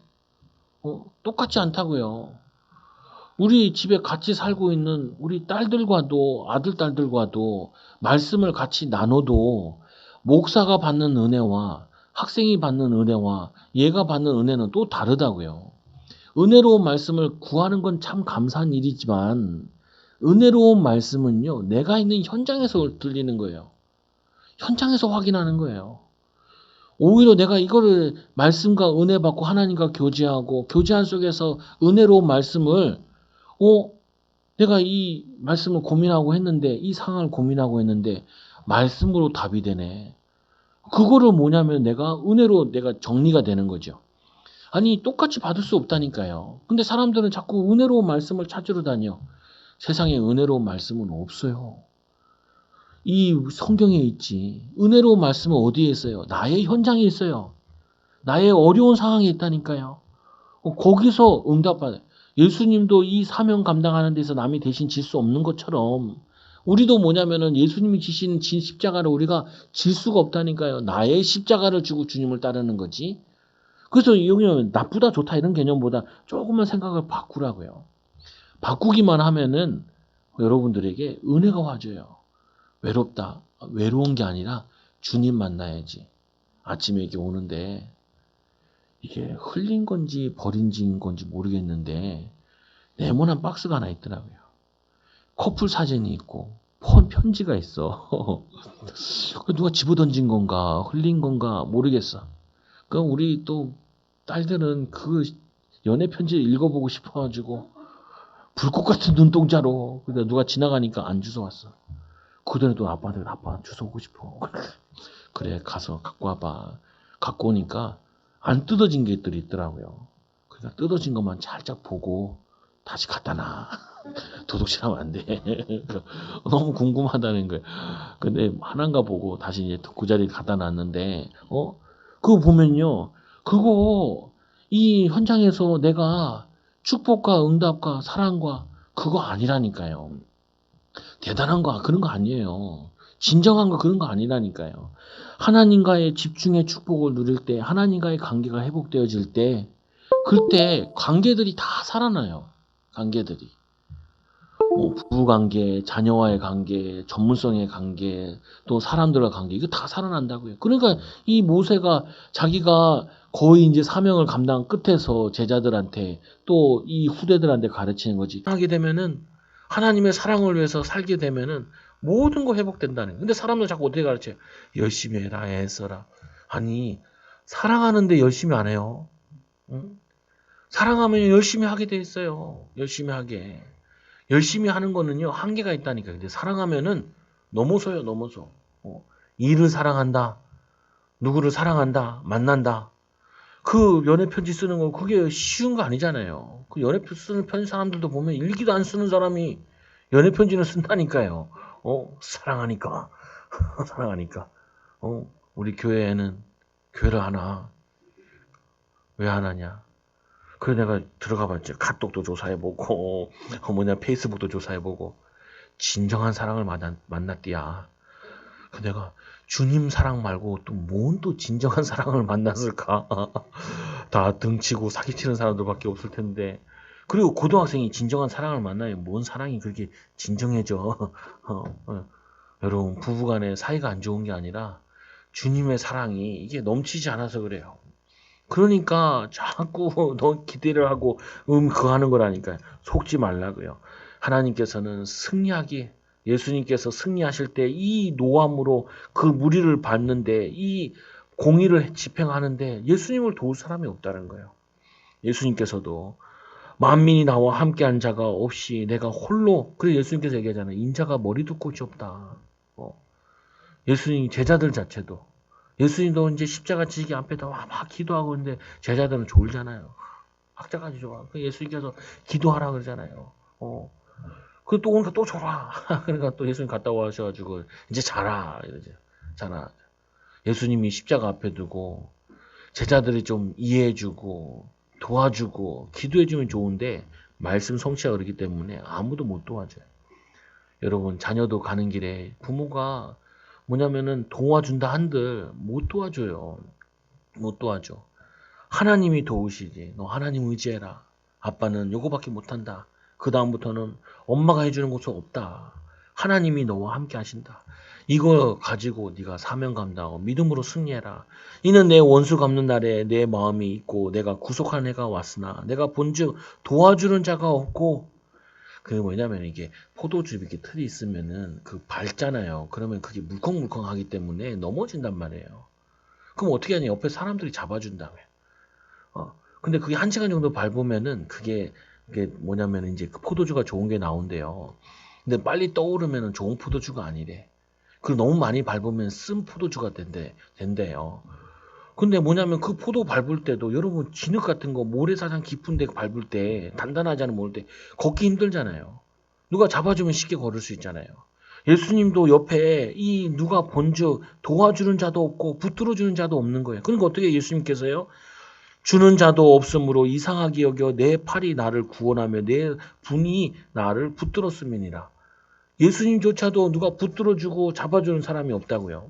똑같지 않다고요. 우리 집에 같이 살고 있는 우리 딸들과도, 아들, 딸들과도 말씀을 같이 나눠도 목사가 받는 은혜와 학생이 받는 은혜와 얘가 받는 은혜는 또 다르다고요. 은혜로운 말씀을 구하는 건 참 감사한 일이지만 은혜로운 말씀은요, 내가 있는 현장에서 들리는 거예요. 현장에서 확인하는 거예요. 오히려 내가 이거를 말씀과 은혜 받고 하나님과 교제하고 교제한 속에서 은혜로운 말씀을 내가 이 말씀을 고민하고 했는데 이 상황을 고민하고 했는데 말씀으로 답이 되네. 그거를 뭐냐면 내가 은혜로 내가 정리가 되는 거죠. 아니 똑같이 받을 수 없다니까요. 근데 사람들은 자꾸 은혜로운 말씀을 찾으러 다녀. 세상에 은혜로운 말씀은 없어요. 이 성경에 있지. 은혜로운 말씀은 어디에 있어요? 나의 현장에 있어요. 나의 어려운 상황에 있다니까요. 거기서 응답받아요. 예수님도 이 사명 감당하는 데서 남이 대신 질 수 없는 것처럼 우리도 뭐냐면은 예수님이 지신 십자가를 우리가 질 수가 없다니까요. 나의 십자가를 지고 주님을 따르는 거지. 그래서 여기 나쁘다 좋다 이런 개념보다 조금만 생각을 바꾸라고요. 바꾸기만 하면은 여러분들에게 은혜가 와줘요. 외롭다. 외로운 게 아니라 주님 만나야지. 아침에 이렇게 오는데 이게 흘린 건지 버린 건지 모르겠는데 네모난 박스가 하나 있더라고요. 커플 사진이 있고 편지가 있어. 누가 집어던진 건가 흘린 건가 모르겠어. 그럼 우리 또 딸들은 그 연애 편지를 읽어보고 싶어가지고 불꽃 같은 눈동자로 누가 지나가니까 안 주워왔어. 그전에도 아빠한테 아빠 주워오고 싶어. 그래 가서 갖고 와봐. 갖고 오니까 안 뜯어진 것들이 있더라고요. 그러니까 뜯어진 것만 살짝 보고 다시 갖다 놔. 도둑질하면 안 돼. 너무 궁금하다는 거예요. 근데 하나인가 보고 다시 이제 그 자리에 갖다 놨는데, 그거 보면요. 그거 이 현장에서 내가 축복과 응답과 사랑과 그거 아니라니까요. 대단한 거 그런 거 아니에요. 진정한 거 그런 거 아니라니까요. 하나님과의 집중의 축복을 누릴 때, 하나님과의 관계가 회복되어질 때, 그때 관계들이 다 살아나요. 관계들이. 부부관계, 자녀와의 관계, 전문성의 관계, 또 사람들과 관계, 이거 다 살아난다고요. 그러니까 이 모세가 자기가 거의 이제 사명을 감당 끝에서 제자들한테 또 이 후대들한테 가르치는 거지. 하게 되면은 하나님의 사랑을 위해서 살게 되면은 모든 거 회복된다는 거예요. 근데 사람들 자꾸 어떻게 가르쳐요? 열심히 해라, 애써라. 아니, 사랑하는데 열심히 안 해요. 응? 사랑하면 열심히 하게 돼 있어요. 열심히 하게. 열심히 하는 거는요, 한계가 있다니까. 근데 사랑하면은 넘어서요, 넘어서. 일을 사랑한다. 누구를 사랑한다. 만난다. 그 연애 편지 쓰는 거 그게 쉬운 거 아니잖아요. 그 연애 편지 쓰는 사람들도 보면 일기도 안 쓰는 사람이 연애 편지는 쓴다니까요. 사랑하니까. 사랑하니까. 우리 교회에는 교회를 하나. 왜 안 하냐? 그래 내가 들어가 봤지. 카톡도 조사해보고 페이스북도 조사해보고 진정한 사랑을 만났디야. 그 내가 주님 사랑 말고 또 뭔 또 진정한 사랑을 만났을까? 다 등치고 사기치는 사람들밖에 없을 텐데. 그리고 고등학생이 진정한 사랑을 만나요. 뭔 사랑이 그렇게 진정해져? 여러분 부부간에 사이가 안 좋은 게 아니라 주님의 사랑이 이게 넘치지 않아서 그래요. 그러니까 자꾸 너 기대를 하고 그거 하는 거라니까요. 속지 말라고요. 하나님께서는 예수님께서 승리하실 때 이 노함으로 그 무리를 받는데 이 공의를 집행하는데 예수님을 도울 사람이 없다는 거예요. 예수님께서도 만민이 나와 함께한 자가 없이 내가 홀로 그래 예수님께서 얘기하잖아요. 인자가 머리도 끝이 없다. 예수님 제자들 자체도 예수님도 이제 십자가 지기 앞에다 막 기도하고 있는데 제자들은 졸잖아요. 학자까지 줘. 그 예수님께서 기도하라 그러잖아요. 그 또 오니까 또 줘라. 그러니까 또 예수님 갔다 오셔가지고 이제 자라 이러죠. 자라. 예수님이 십자가 앞에 두고 제자들이 좀 이해해주고 도와주고 기도해주면 좋은데 말씀 성취가 그렇기 때문에 아무도 못 도와줘요. 여러분 자녀도 가는 길에 부모가 뭐냐면은 도와준다 한들 못 도와줘요. 못 도와줘. 하나님이 도우시지. 너 하나님 의지해라. 아빠는 요거밖에 못한다. 그 다음부터는 엄마가 해주는 것은 없다. 하나님이 너와 함께 하신다. 이거 가지고 네가 사명 감당하고 믿음으로 승리해라. 이는 내 원수 갚는 날에 내 마음이 있고 내가 구속한 해가 왔으나 내가 본즉 도와주는 자가 없고 그게 뭐냐면 이게 포도주 이렇게 틀이 있으면은 그 밟잖아요. 그러면 그게 물컹물컹하기 때문에 넘어진단 말이에요. 그럼 어떻게 하냐? 옆에 사람들이 잡아준다며. 근데 그게 1시간 정도 밟으면은 그게 뭐냐면 이제 그 포도주가 좋은 게 나온대요. 근데 빨리 떠오르면은 좋은 포도주가 아니래. 그리고 너무 많이 밟으면 쓴 포도주가 된대요. 근데 뭐냐면 그 포도 밟을 때도 여러분 진흙 같은 거 모래사장 깊은 데 밟을 때 단단하지 않은 모를 때 걷기 힘들잖아요. 누가 잡아주면 쉽게 걸을 수 있잖아요. 예수님도 옆에 이 누가 본즉 도와주는 자도 없고 붙들어주는 자도 없는 거예요. 그러니까 어떻게 예수님께서요? 주는 자도 없으므로 이상하게 여겨 내 팔이 나를 구원하며 내 분이 나를 붙들었음이니라. 예수님조차도 누가 붙들어주고 잡아주는 사람이 없다고요.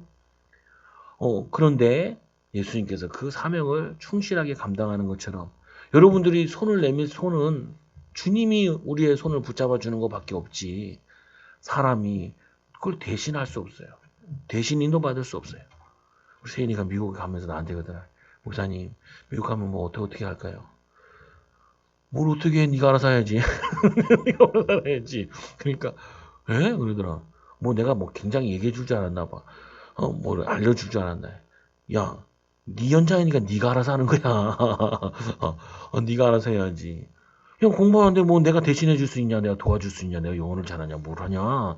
그런데 예수님께서 그 사명을 충실하게 감당하는 것처럼 여러분들이 손을 내밀 손은 주님이 우리의 손을 붙잡아 주는 것밖에 없지 사람이 그걸 대신할 수 없어요. 대신 인도받을 수 없어요. 우리 세인이가 미국에 가면서 나한테 그러더라. 목사님 미국 가면 뭐 어떻게 할까요? 뭘 어떻게 해? 네가 알아서 해야지. 네가 알아서 해야지. 그러니까 그러더라. 뭐 내가 뭐 굉장히 얘기해 줄 줄 알았나 봐. 뭘 알려줄 줄 알았나. 야, 네 연장이니까 네가 알아서 하는 거야. 네가 알아서 해야지. 형 공부하는데 뭐 내가 대신해 줄 수 있냐, 내가 도와줄 수 있냐, 내가 영어를 잘하냐, 뭘 하냐.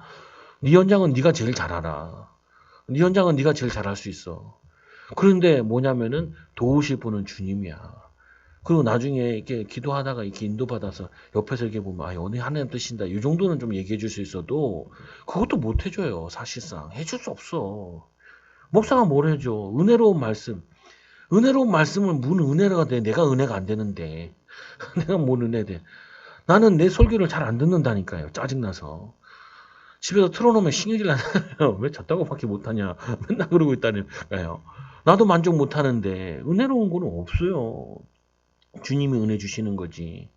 네 연장은 네가 제일 잘 알아. 네 연장은 네가 제일 잘할 수 있어. 그런데 뭐냐면은 도우실 분은 주님이야. 그리고 나중에 이렇게 기도하다가 이렇게 인도받아서 옆에서 이렇게 보면 연애 하나님 뜻인다. 이 정도는 좀 얘기해 줄 수 있어도 그것도 못 해줘요. 사실상 해줄 수 없어. 목사가 뭘 해줘? 은혜로운 말씀. 은혜로운 말씀을 문 은혜가 돼. 내가 은혜가 안 되는데. 내가 뭔 은혜 돼. 나는 내 설교를 잘 안 듣는다니까요. 짜증나서. 집에서 틀어놓으면 신경질 나요. 왜 저따고밖에 못하냐. 맨날 그러고 있다니까요. 나도 만족 못하는데 은혜로운 거는 없어요. 주님이 은혜 주시는 거지.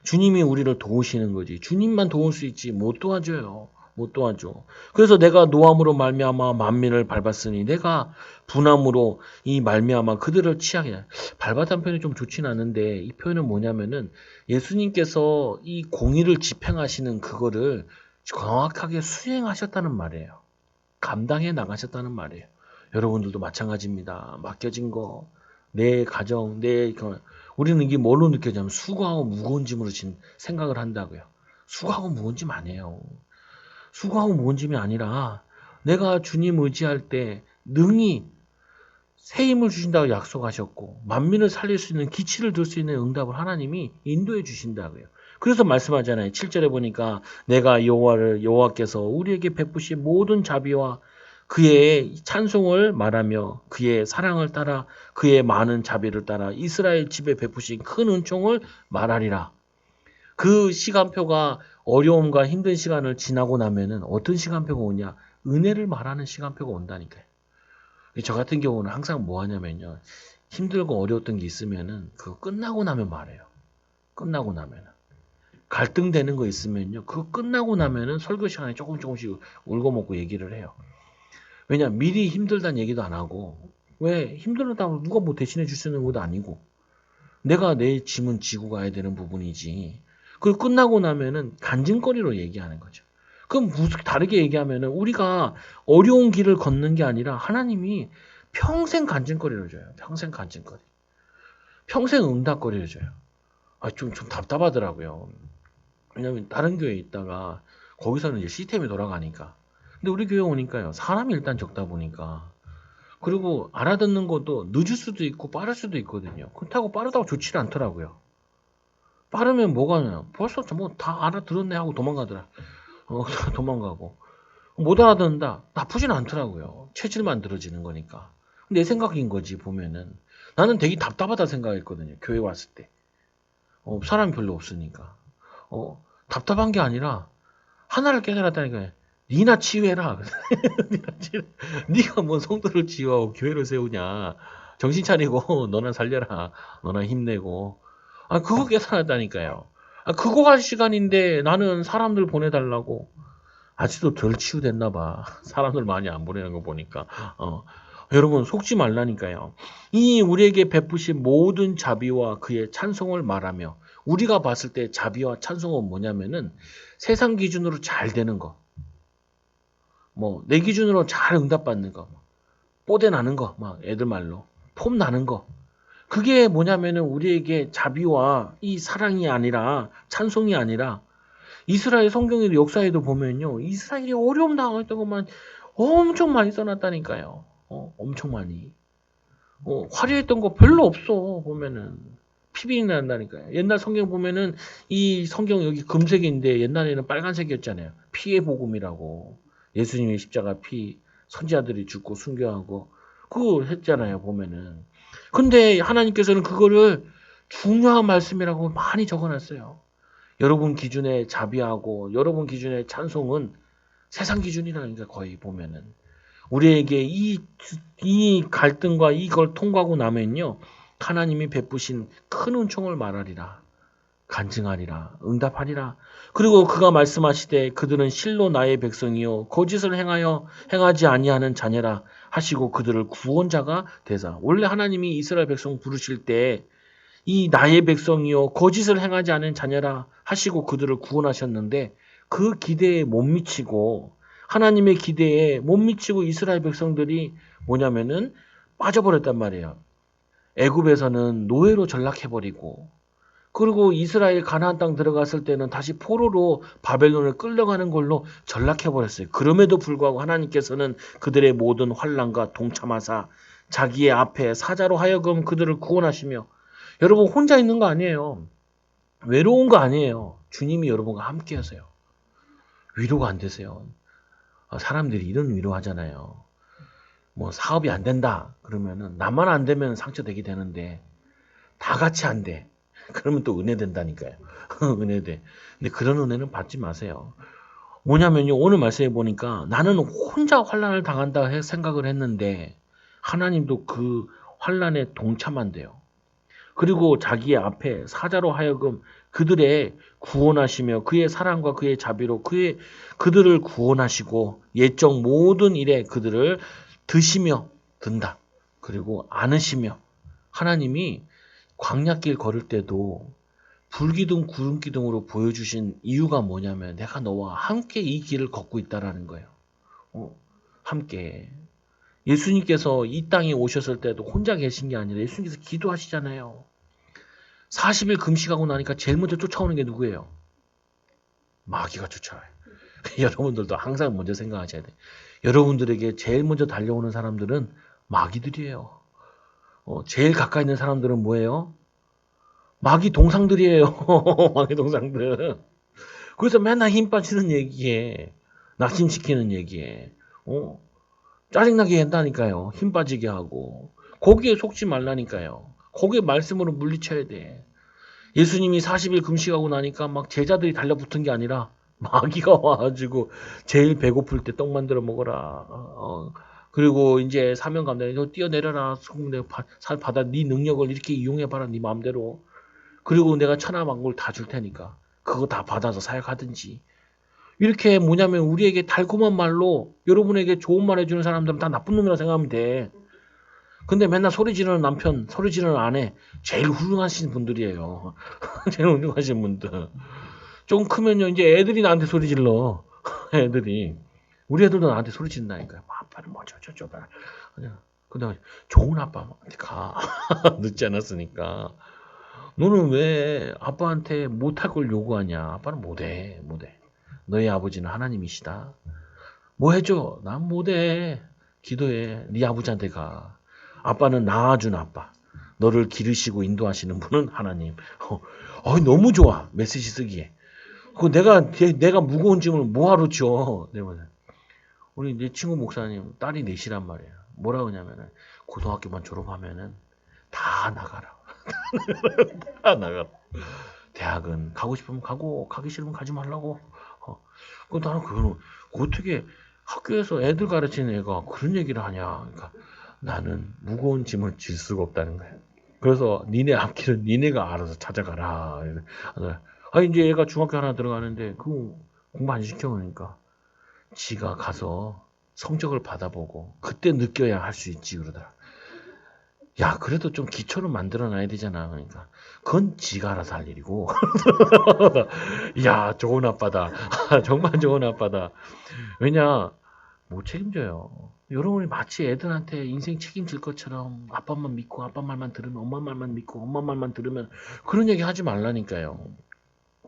주님이 우리를 도우시는 거지. 주님만 도울 수 있지. 못 도와줘요. 못 도와줘. 그래서 내가 노함으로 말미암아 만민을 밟았으니 내가 분함으로 이 말미암아 그들을 취하게 밟았다는 표현이 좀 좋진 않은데 이 표현은 뭐냐면은 예수님께서 이 공의를 집행하시는 그거를 정확하게 수행하셨다는 말이에요. 감당해 나가셨다는 말이에요. 여러분들도 마찬가지입니다. 맡겨진 거, 내 가정, 우리는 이게 뭘로 느껴지냐면 수고하고 무거운 짐으로 생각을 한다고요. 수고하고 무거운 짐 아니에요. 수고하고 무거운 짐이 아니라 내가 주님 의지할 때 능히 새 힘을 주신다고 약속하셨고 만민을 살릴 수 있는 기치를 들 수 있는 응답을 하나님이 인도해 주신다고요. 그래서 말씀하잖아요. 7절에 보니까 내가 여호와께서 우리에게 베푸신 모든 자비와 그의 찬송을 말하며 그의 사랑을 따라 그의 많은 자비를 따라 이스라엘 집에 베푸신 큰 은총을 말하리라. 그 시간표가 어려움과 힘든 시간을 지나고 나면은 어떤 시간표가 오냐? 은혜를 말하는 시간표가 온다니까요. 저 같은 경우는 항상 뭐 하냐면요. 힘들고 어려웠던 게 있으면은 그거 끝나고 나면 말해요. 끝나고 나면은. 갈등되는 거 있으면요. 그거 끝나고 나면은 설교 시간에 조금씩 울고 먹고 얘기를 해요. 왜냐 미리 힘들다는 얘기도 안 하고 왜 힘들다고 누가 뭐 대신해 줄 수 있는 것도 아니고 내가 내 짐은 지고 가야 되는 부분이지. 그리고 끝나고 나면은 간증거리로 얘기하는 거죠. 그럼 무슨 다르게 얘기하면은 우리가 어려운 길을 걷는 게 아니라 하나님이 평생 간증거리를 줘요. 평생 간증거리. 평생 응답거리를 줘요. 좀 답답하더라고요. 왜냐면 다른 교회에 있다가 거기서는 이제 시스템이 돌아가니까. 근데 우리 교회 오니까요. 사람이 일단 적다 보니까. 그리고 알아듣는 것도 늦을 수도 있고 빠를 수도 있거든요. 그렇다고 빠르다고 좋지는 않더라고요. 빠르면 뭐가 냐 벌써 뭐 다 알아들었네 하고 도망가더라. 도망가고. 못 알아듣는다. 나쁘진 않더라고요. 체질만 들어지는 거니까. 내 생각인 거지 보면은. 나는 되게 답답하다 생각했거든요. 교회 왔을 때. 사람이 별로 없으니까. 답답한 게 아니라 하나를 깨달았다니까. 니나 치유해라. 니가 뭔 성도를 치유하고 교회를 세우냐. 정신 차리고 너나 살려라. 너나 힘내고. 그거 깨달았다니까요. 그거 갈 시간인데 나는 사람들 보내달라고. 아직도 덜 치유됐나 봐. 사람들 많이 안 보내는 거 보니까. 여러분 속지 말라니까요. 이 우리에게 베푸신 모든 자비와 그의 찬송을 말하며 우리가 봤을 때 자비와 찬송은 뭐냐면은 세상 기준으로 잘 되는 거. 뭐 내 기준으로 잘 응답받는 거. 뽀대 나는 거. 막 애들 말로. 폼 나는 거. 그게 뭐냐면은 우리에게 자비와 이 사랑이 아니라 찬송이 아니라 이스라엘 성경에도 역사에도 보면요. 이스라엘이 어려움 당했던 것만 엄청 많이 써놨다니까요. 엄청 많이. 화려했던 거 별로 없어. 보면은. 피비린내 난다니까요. 옛날 성경 보면은 이 성경 여기 금색인데 옛날에는 빨간색이었잖아요. 피의 복음이라고. 예수님의 십자가 피, 선지자들이 죽고 순교하고 그거 했잖아요. 보면은. 근데 하나님께서는 그거를 중요한 말씀이라고 많이 적어놨어요. 여러분 기준의 자비하고 여러분 기준의 찬송은 세상 기준이라니까 거의 보면은. 우리에게 이 갈등과 이걸 통과하고 나면요. 하나님이 베푸신 큰 은총을 말하리라. 간증하리라. 응답하리라. 그리고 그가 말씀하시되 그들은 실로 나의 백성이요 거짓을 행하지 아니하는 자녀라 하시고 그들을 구원자가 되사. 원래 하나님이 이스라엘 백성 부르실 때 이 나의 백성이요 거짓을 행하지 않은 자녀라 하시고 그들을 구원하셨는데 그 기대에 못 미치고 하나님의 기대에 못 미치고 이스라엘 백성들이 뭐냐면은 빠져버렸단 말이에요. 애굽에서는 노예로 전락해버리고 그리고 이스라엘 가나안 땅 들어갔을 때는 다시 포로로 바벨론을 끌려가는 걸로 전락해버렸어요. 그럼에도 불구하고 하나님께서는 그들의 모든 환난과 동참하사 자기의 앞에 사자로 하여금 그들을 구원하시며 여러분 혼자 있는 거 아니에요. 외로운 거 아니에요. 주님이 여러분과 함께 하세요. 위로가 안 되세요. 사람들이 이런 위로하잖아요. 뭐 사업이 안 된다 그러면은 나만 안 되면 상처되게 되는데 다 같이 안 돼. 그러면 또 은혜 된다니까요. 은혜 돼. 근데 그런 은혜는 받지 마세요. 뭐냐면요. 오늘 말씀해 보니까 나는 혼자 환난을 당한다 생각을 했는데 하나님도 그 환난에 동참한대요. 그리고 자기의 앞에 사자로 하여금 그들의 구원하시며 그의 사랑과 그의 자비로 그들을 구원하시고 예적 모든 일에 그들을 드시며 든다. 그리고 안으시며 하나님이 광야길 걸을 때도 불기둥 구름기둥으로 보여주신 이유가 뭐냐면 내가 너와 함께 이 길을 걷고 있다라는 거예요. 함께. 예수님께서 이 땅에 오셨을 때도 혼자 계신 게 아니라 예수님께서 기도하시잖아요. 40일 금식하고 나니까 제일 먼저 쫓아오는 게 누구예요? 마귀가 쫓아와요. 여러분들도 항상 먼저 생각하셔야 돼요. 여러분들에게 제일 먼저 달려오는 사람들은 마귀들이에요. 제일 가까이 있는 사람들은 뭐예요? 마귀 동상들이에요. 마귀 동상들. 그래서 맨날 힘 빠지는 얘기에 낙심시키는 얘기에 짜증나게 한다니까요. 힘 빠지게 하고 거기에 속지 말라니까요. 거기에 말씀으로 물리쳐야 돼. 예수님이 40일 금식하고 나니까 막 제자들이 달려붙은 게 아니라 마귀가 와가지고 제일 배고플 때 떡 만들어 먹어라. 그리고 이제 사명 감당해 너 뛰어내려라. 살 받아 네 능력을 이렇게 이용해봐라. 네 마음대로. 그리고 내가 천하만국을 다 줄 테니까 그거 다 받아서 사역하든지. 이렇게 뭐냐면 우리에게 달콤한 말로 여러분에게 좋은 말 해주는 사람들은 다 나쁜 놈이라 생각하면 돼. 근데 맨날 소리 지르는 남편, 소리 지르는 아내 제일 훌륭하신 분들이에요. 제일 훌륭하신 분들. 좀 크면요 이제 애들이 나한테 소리 질러. 애들이. 우리 애들도 나한테 소리 지른다니까요. 아빠는 뭐 저쩌다. 근데 좋은 아빠한테 가. 늦지 않았으니까. 너는 왜 아빠한테 못할 걸 요구하냐. 아빠는 못해. 너희 아버지는 하나님이시다. 뭐 해줘. 난 못해. 기도해. 네 아버지한테 가. 아빠는 낳아준 아빠. 너를 기르시고 인도하시는 분은 하나님. 너무 좋아. 메시지 쓰기에. 내가 무거운 짐을 뭐하러 져. 우리 내 친구 목사님 딸이 넷이란 말이에요. 뭐라 그러냐면은 고등학교만 졸업하면은 다 나가라. 다 나가라. 대학은 가고 싶으면 가고 가기 싫으면 가지 말라고. 나는 그거는 어떻게 학교에서 애들 가르치는 애가 그런 얘기를 하냐. 그러니까 나는 무거운 짐을 질 수가 없다는 거야. 그래서 니네 앞길은 니네가 알아서 찾아가라. 이제 얘가 중학교 하나 들어가는데 그 공부 안 시켜보니까 지가 가서 성적을 받아보고 그때 느껴야 할 수 있지 그러더라. 야, 그래도 좀 기초를 만들어놔야 되잖아. 그러니까 그건 지가 알아서 할 일이고. 야, 좋은 아빠다. 정말 좋은 아빠다. 왜냐, 못 책임져요. 여러분이 마치 애들한테 인생 책임질 것처럼 아빠만 믿고 아빠 말만 들으면 엄마 말만 믿고 엄마 말만 들으면 그런 얘기 하지 말라니까요.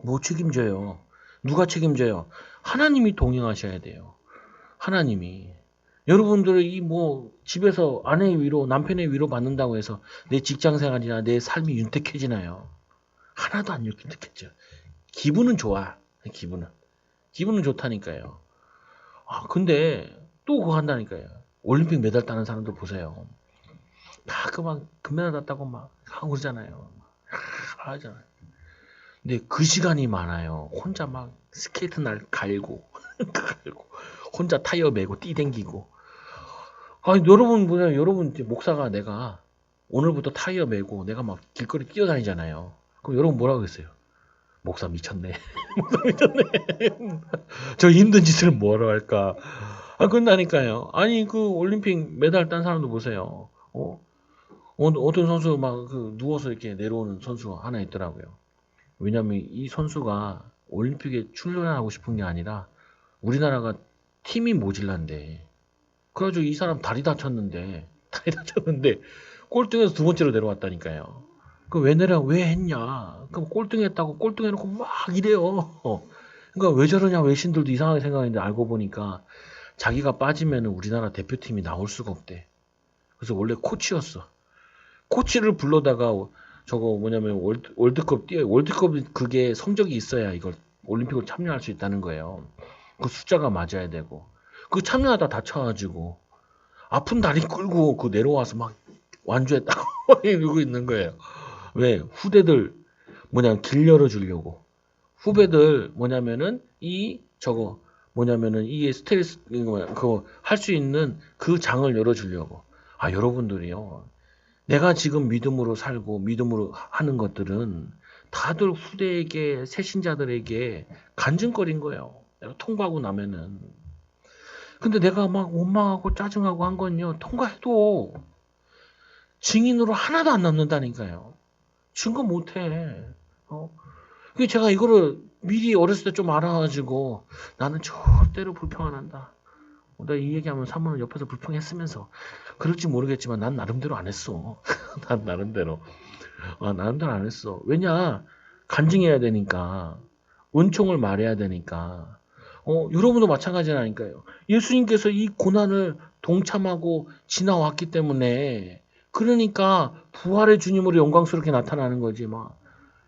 못 책임져요. 누가 책임져요? 하나님이 동행하셔야 돼요. 하나님이. 여러분들이 집에서 아내의 위로, 남편의 위로 받는다고 해서 내 직장 생활이나 내 삶이 윤택해지나요? 하나도 안 윤택했죠. 기분은 좋아. 기분은 좋다니까요. 근데 또 그거 한다니까요. 올림픽 메달 따는 사람들 보세요. 다 막 금메달 땄다고 막 하고 그러잖아요. 하잖아요. 근데 그 시간이 많아요. 혼자 막 스케이트 날 갈고, 혼자 타이어 메고 뛰댕기고. 여러분 목사가 내가 오늘부터 타이어 메고 내가 막 길거리 뛰어다니잖아요. 그럼 여러분 뭐라고 그랬어요? 목사 미쳤네. 목사 미쳤네. 저 힘든 짓을 뭐하러 할까? 그런다니까요. 아니 그 올림픽 메달 딴 사람도 보세요. 어떤 선수 막 누워서 이렇게 내려오는 선수 하나 있더라고요. 왜냐면 이 선수가 올림픽에 출전하고 싶은 게 아니라 우리나라가 팀이 모질란데 그래가지고 이 사람 다리 다쳤는데 꼴등에서 두 번째로 내려왔다니까요. 왜 했냐? 그럼 꼴등했다고 꼴등해놓고 막 이래요. 그러니까 왜 저러냐 외신들도 이상하게 생각했는데 알고 보니까 자기가 빠지면 우리나라 대표팀이 나올 수가 없대. 그래서 원래 코치였어. 코치를 불러다가 저거 뭐냐면 월드컵 그게 성적이 있어야 이걸 올림픽을 참여할 수 있다는 거예요. 그 숫자가 맞아야 되고 그 참여하다 다쳐가지고 아픈 다리 끌고 내려와서 막 완주했다고 이러고 있는 거예요. 왜 후대들 길 열어주려고 후배들 이 스트레스 그거 할 수 있는 그 장을 열어주려고. 여러분들이요. 내가 지금 믿음으로 살고 믿음으로 하는 것들은 다들 후대에게 새신자들에게 간증거린 거예요. 내가 통과하고 나면은. 근데 내가 막 원망하고 짜증하고 한 건요. 통과해도 증인으로 하나도 안 남는다니까요. 증거 못해. 제가 이거를 미리 어렸을 때 좀 알아가지고 나는 절대로 불평 안 한다. 내가 이 얘기하면 사모는 옆에서 불평했으면서 그럴지 모르겠지만 난 나름대로 안 했어. 난 나름대로. 나름대로 안 했어. 왜냐? 간증해야 되니까. 은총을 말해야 되니까. 여러분도 마찬가지라니까요. 예수님께서 이 고난을 동참하고 지나왔기 때문에 그러니까 부활의 주님으로 영광스럽게 나타나는 거지.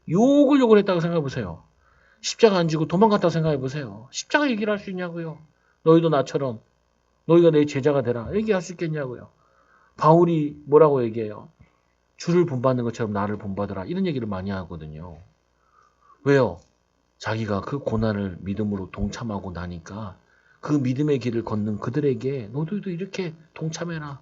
욕을 했다고 생각해 보세요. 십자가 안 지고 도망갔다고 생각해 보세요. 십자가 얘기를 할 수 있냐고요. 너희도 나처럼 너희가 내 제자가 되라. 얘기할 수 있겠냐고요. 바울이 뭐라고 얘기해요? 주를 본받는 것처럼 나를 본받으라. 이런 얘기를 많이 하거든요. 왜요? 자기가 그 고난을 믿음으로 동참하고 나니까 그 믿음의 길을 걷는 그들에게 너희도 이렇게 동참해라.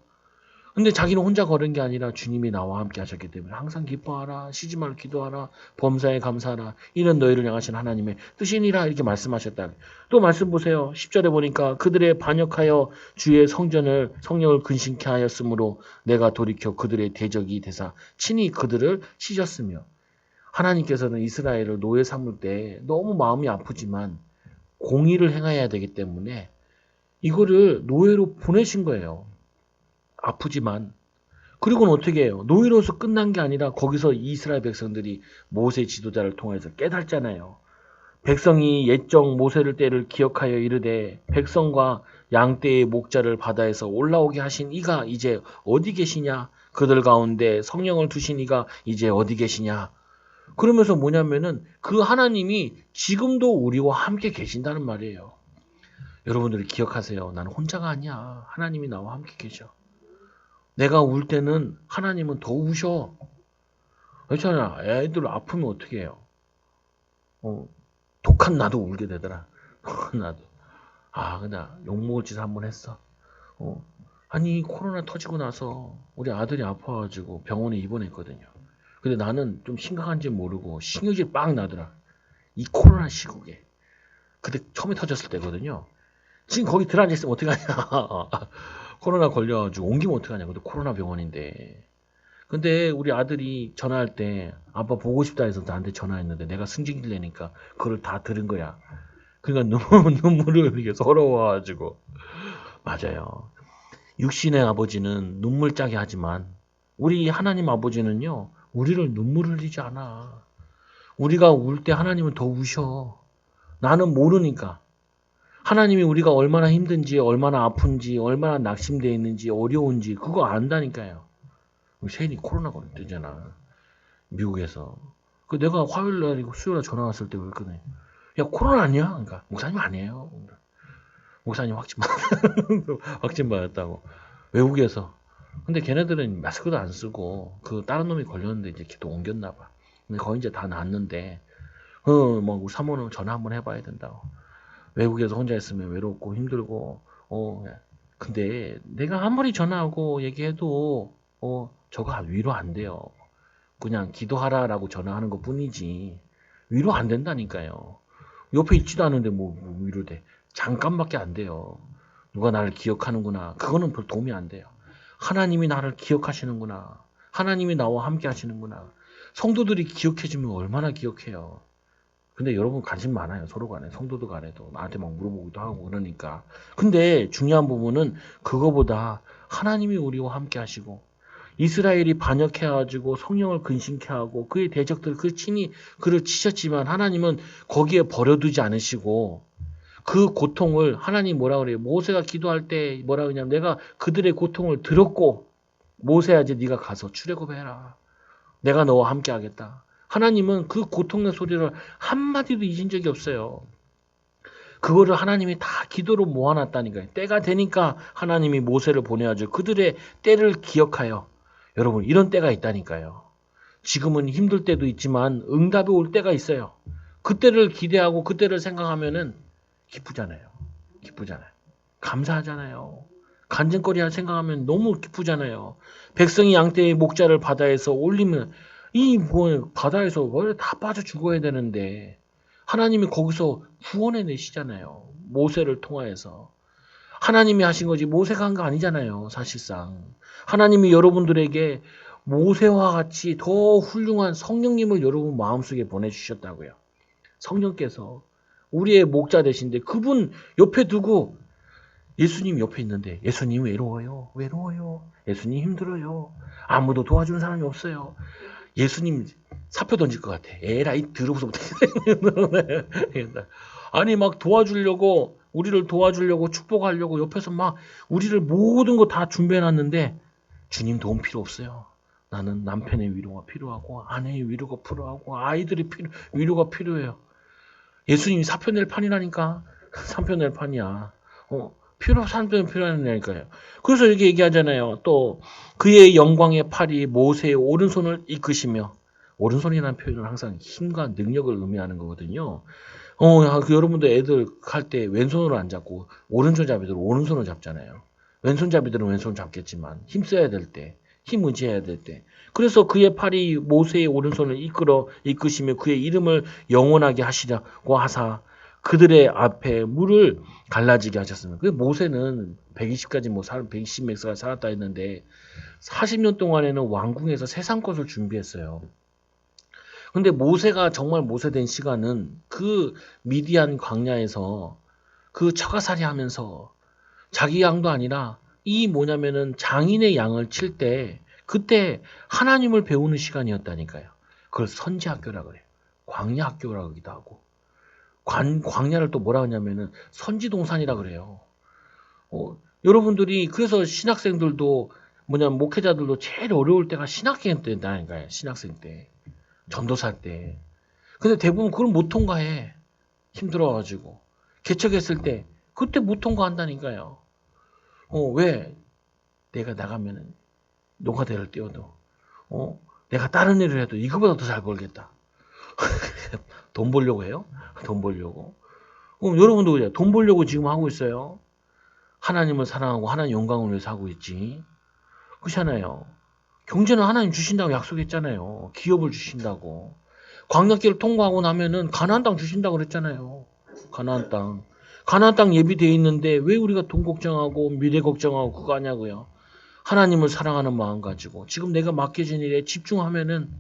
근데 자기는 혼자 걸은 게 아니라 주님이 나와 함께 하셨기 때문에 항상 기뻐하라, 쉬지 말고 기도하라, 범사에 감사하라. 이는 너희를 향하신 하나님의 뜻이니라 이렇게 말씀하셨다. 또 말씀 보세요. 10절에 보니까 그들의 반역하여 주의 성령을 근심케 하였으므로 내가 돌이켜 그들의 대적이 되사 친히 그들을 찢었으며. 하나님께서는 이스라엘을 노예 삼을 때 너무 마음이 아프지만 공의를 행해야 되기 때문에 이거를 노예로 보내신 거예요. 아프지만. 그리고는 어떻게 해요? 노예로서 끝난 게 아니라 거기서 이스라엘 백성들이 모세 지도자를 통해서 깨달잖아요. 백성이 옛적 모세를 때를 기억하여 이르되 백성과 양떼의 목자를 바다에서 올라오게 하신 이가 이제 어디 계시냐? 그들 가운데 성령을 두신 이가 이제 어디 계시냐? 그러면서 뭐냐면은 그 하나님이 지금도 우리와 함께 계신다는 말이에요. 여러분들이 기억하세요. 나는 혼자가 아니야. 하나님이 나와 함께 계셔. 내가 울 때는 하나님은 더 우셔. 그렇잖아. 애들 아프면 어떻게 해요? 독한 나도 울게 되더라. 독한 나도. 나 욕먹을 짓 한번 했어. 아니, 코로나 터지고 나서 우리 아들이 아파가지고 병원에 입원했거든요. 근데 나는 좀 심각한지 모르고 신경질 빵 나더라. 이 코로나 시국에. 그때 처음에 터졌을 때거든요. 지금 거기 들어앉아있으면 어떡하냐. 코로나 걸려가지고 옮기면 어떡하냐. 근데 코로나 병원인데. 근데 우리 아들이 전화할 때 아빠 보고 싶다 해서 나한테 전화했는데 내가 승질을 내니까 그걸 다 들은 거야. 그러니까 눈물을 이렇게 서러워가지고. 맞아요. 육신의 아버지는 눈물 짜게 하지만 우리 하나님 아버지는요. 우리를 눈물 흘리지 않아. 우리가 울 때 하나님은 더 우셔. 나는 모르니까. 하나님이 우리가 얼마나 힘든지, 얼마나 아픈지, 얼마나 낙심되어 있는지, 어려운지 그거 안다니까요. 세인이 코로나 걸렸잖아. 미국에서. 그 내가 화요일 날이고 수요일 날 전화 왔을 때 그랬거든. 야, 코로나 아니야? 그러니까 목사님 아니에요. 목사님 확진 받았다고. 외국에서. 근데 걔네들은 마스크도 안 쓰고 그 다른 놈이 걸렸는데 이제 또 옮겼나 봐. 근데 거의 이제 다 났는데 뭐 우리 사모는 전화 한번 해봐야 된다고. 외국에서 혼자 있으면 외롭고 힘들고 근데 내가 아무리 전화하고 얘기해도 저거 위로 안 돼요. 그냥 기도하라라고 전화하는 것 뿐이지 위로 안 된다니까요. 옆에 있지도 않은데 뭐 위로돼. 잠깐밖에 안 돼요. 누가 나를 기억하는구나. 그거는 별 도움이 안 돼요. 하나님이 나를 기억하시는구나. 하나님이 나와 함께 하시는구나. 성도들이 기억해주면 얼마나 기억해요. 근데 여러분 관심 많아요. 서로 간에. 성도도 간에도. 나한테 막 물어보기도 하고 그러니까. 근데 중요한 부분은 그거보다 하나님이 우리와 함께 하시고 이스라엘이 반역해가지고 성령을 근심케 하고 그의 대적들 그 친히 그를 치셨지만 하나님은 거기에 버려두지 않으시고 그 고통을 하나님 뭐라 그래요? 모세가 기도할 때 뭐라 그러냐면 내가 그들의 고통을 들었고 모세야 이제 네가 가서 출애굽해라. 내가 너와 함께 하겠다. 하나님은 그 고통의 소리를 한마디도 잊은 적이 없어요. 그거를 하나님이 다 기도로 모아놨다니까요. 때가 되니까 하나님이 모세를 보내야죠. 그들의 때를 기억하여. 여러분 이런 때가 있다니까요. 지금은 힘들 때도 있지만 응답이 올 때가 있어요. 그때를 기대하고 그때를 생각하면은 기쁘잖아요. 기쁘잖아요. 감사하잖아요. 간증거리 생각하면 너무 기쁘잖아요. 백성이 양떼의 목자를 바다에서 올리면 이 바다에서 원래 다 빠져 죽어야 되는데 하나님이 거기서 구원해 내시잖아요. 모세를 통하여서. 하나님이 하신 거지 모세가 한 거 아니잖아요. 사실상. 하나님이 여러분들에게 모세와 같이 더 훌륭한 성령님을 여러분 마음속에 보내주셨다고요. 성령께서 우리의 목자 되신데 그분 옆에 두고 예수님 옆에 있는데 예수님 외로워요. 외로워요. 예수님 힘들어요. 아무도 도와주는 사람이 없어요. 예수님 사표 던질 것 같아. 에라이 들어보서 못해. 아니 막 도와주려고 우리를 도와주려고 축복하려고 옆에서 막 우리를 모든 거 다 준비해놨는데 주님 도움 필요 없어요. 나는 남편의 위로가 필요하고 아내의 위로가 필요하고 아이들의 위로가 필요해요. 예수님이 사표 낼 판이라니까. 사표 낼 판이야. 사표 필요하니까요. 그래서 이렇게 얘기하잖아요. 또 그의 영광의 팔이 모세의 오른손을 이끄시며 오른손이라는 표현은 항상 힘과 능력을 의미하는 거거든요. 여러분들 애들 갈 때 왼손으로 안 잡고 오른손잡이들은 오른손으로 잡잖아요. 왼손잡이들은 왼손 잡겠지만 힘 써야 될 때, 힘 의지해야 될 때. 그래서 그의 팔이 모세의 오른손을 이끄시며 그의 이름을 영원하게 하시라고 하사 그들의 앞에 물을 갈라지게 하셨습니다. 그 모세는 120까지 120 맥스가 살았다 했는데 40년 동안에는 왕궁에서 세상 것을 준비했어요. 근데 모세가 정말 모세된 시간은 그 미디안 광야에서 그 처가살이 하면서 자기 양도 아니라 이 뭐냐면은 장인의 양을 칠 때 그때 하나님을 배우는 시간이었다니까요. 그걸 선지학교라 그래요. 광야학교라고 하기도 하고. 광야를 또 뭐라 하냐면은 선지동산이라 그래요. 여러분들이 그래서 신학생들도 목회자들도 제일 어려울 때가 신학생 때다니까요. 신학생 때. 전도사 때. 근데 대부분 그걸 못 통과해. 힘들어가지고. 개척했을 때 그때 못 통과한다니까요. 왜? 내가 나가면은 노가다를 띄워도 내가 다른 일을 해도 이거보다 더 잘 벌겠다. 돈 벌려고 해요? 돈 벌려고. 그럼 여러분도 그래요. 돈 벌려고 지금 하고 있어요. 하나님을 사랑하고 하나님 영광을 위해서 하고 있지. 그렇잖아요. 경제는 하나님 주신다고 약속했잖아요. 기업을 주신다고. 광야길을 통과하고 나면은 가나안 땅 주신다고 그랬잖아요. 가나안 땅. 가나안 땅 예비되어 있는데 왜 우리가 돈 걱정하고 미래 걱정하고 그거 하냐고요. 하나님을 사랑하는 마음 가지고 지금 내가 맡겨진 일에 집중하면은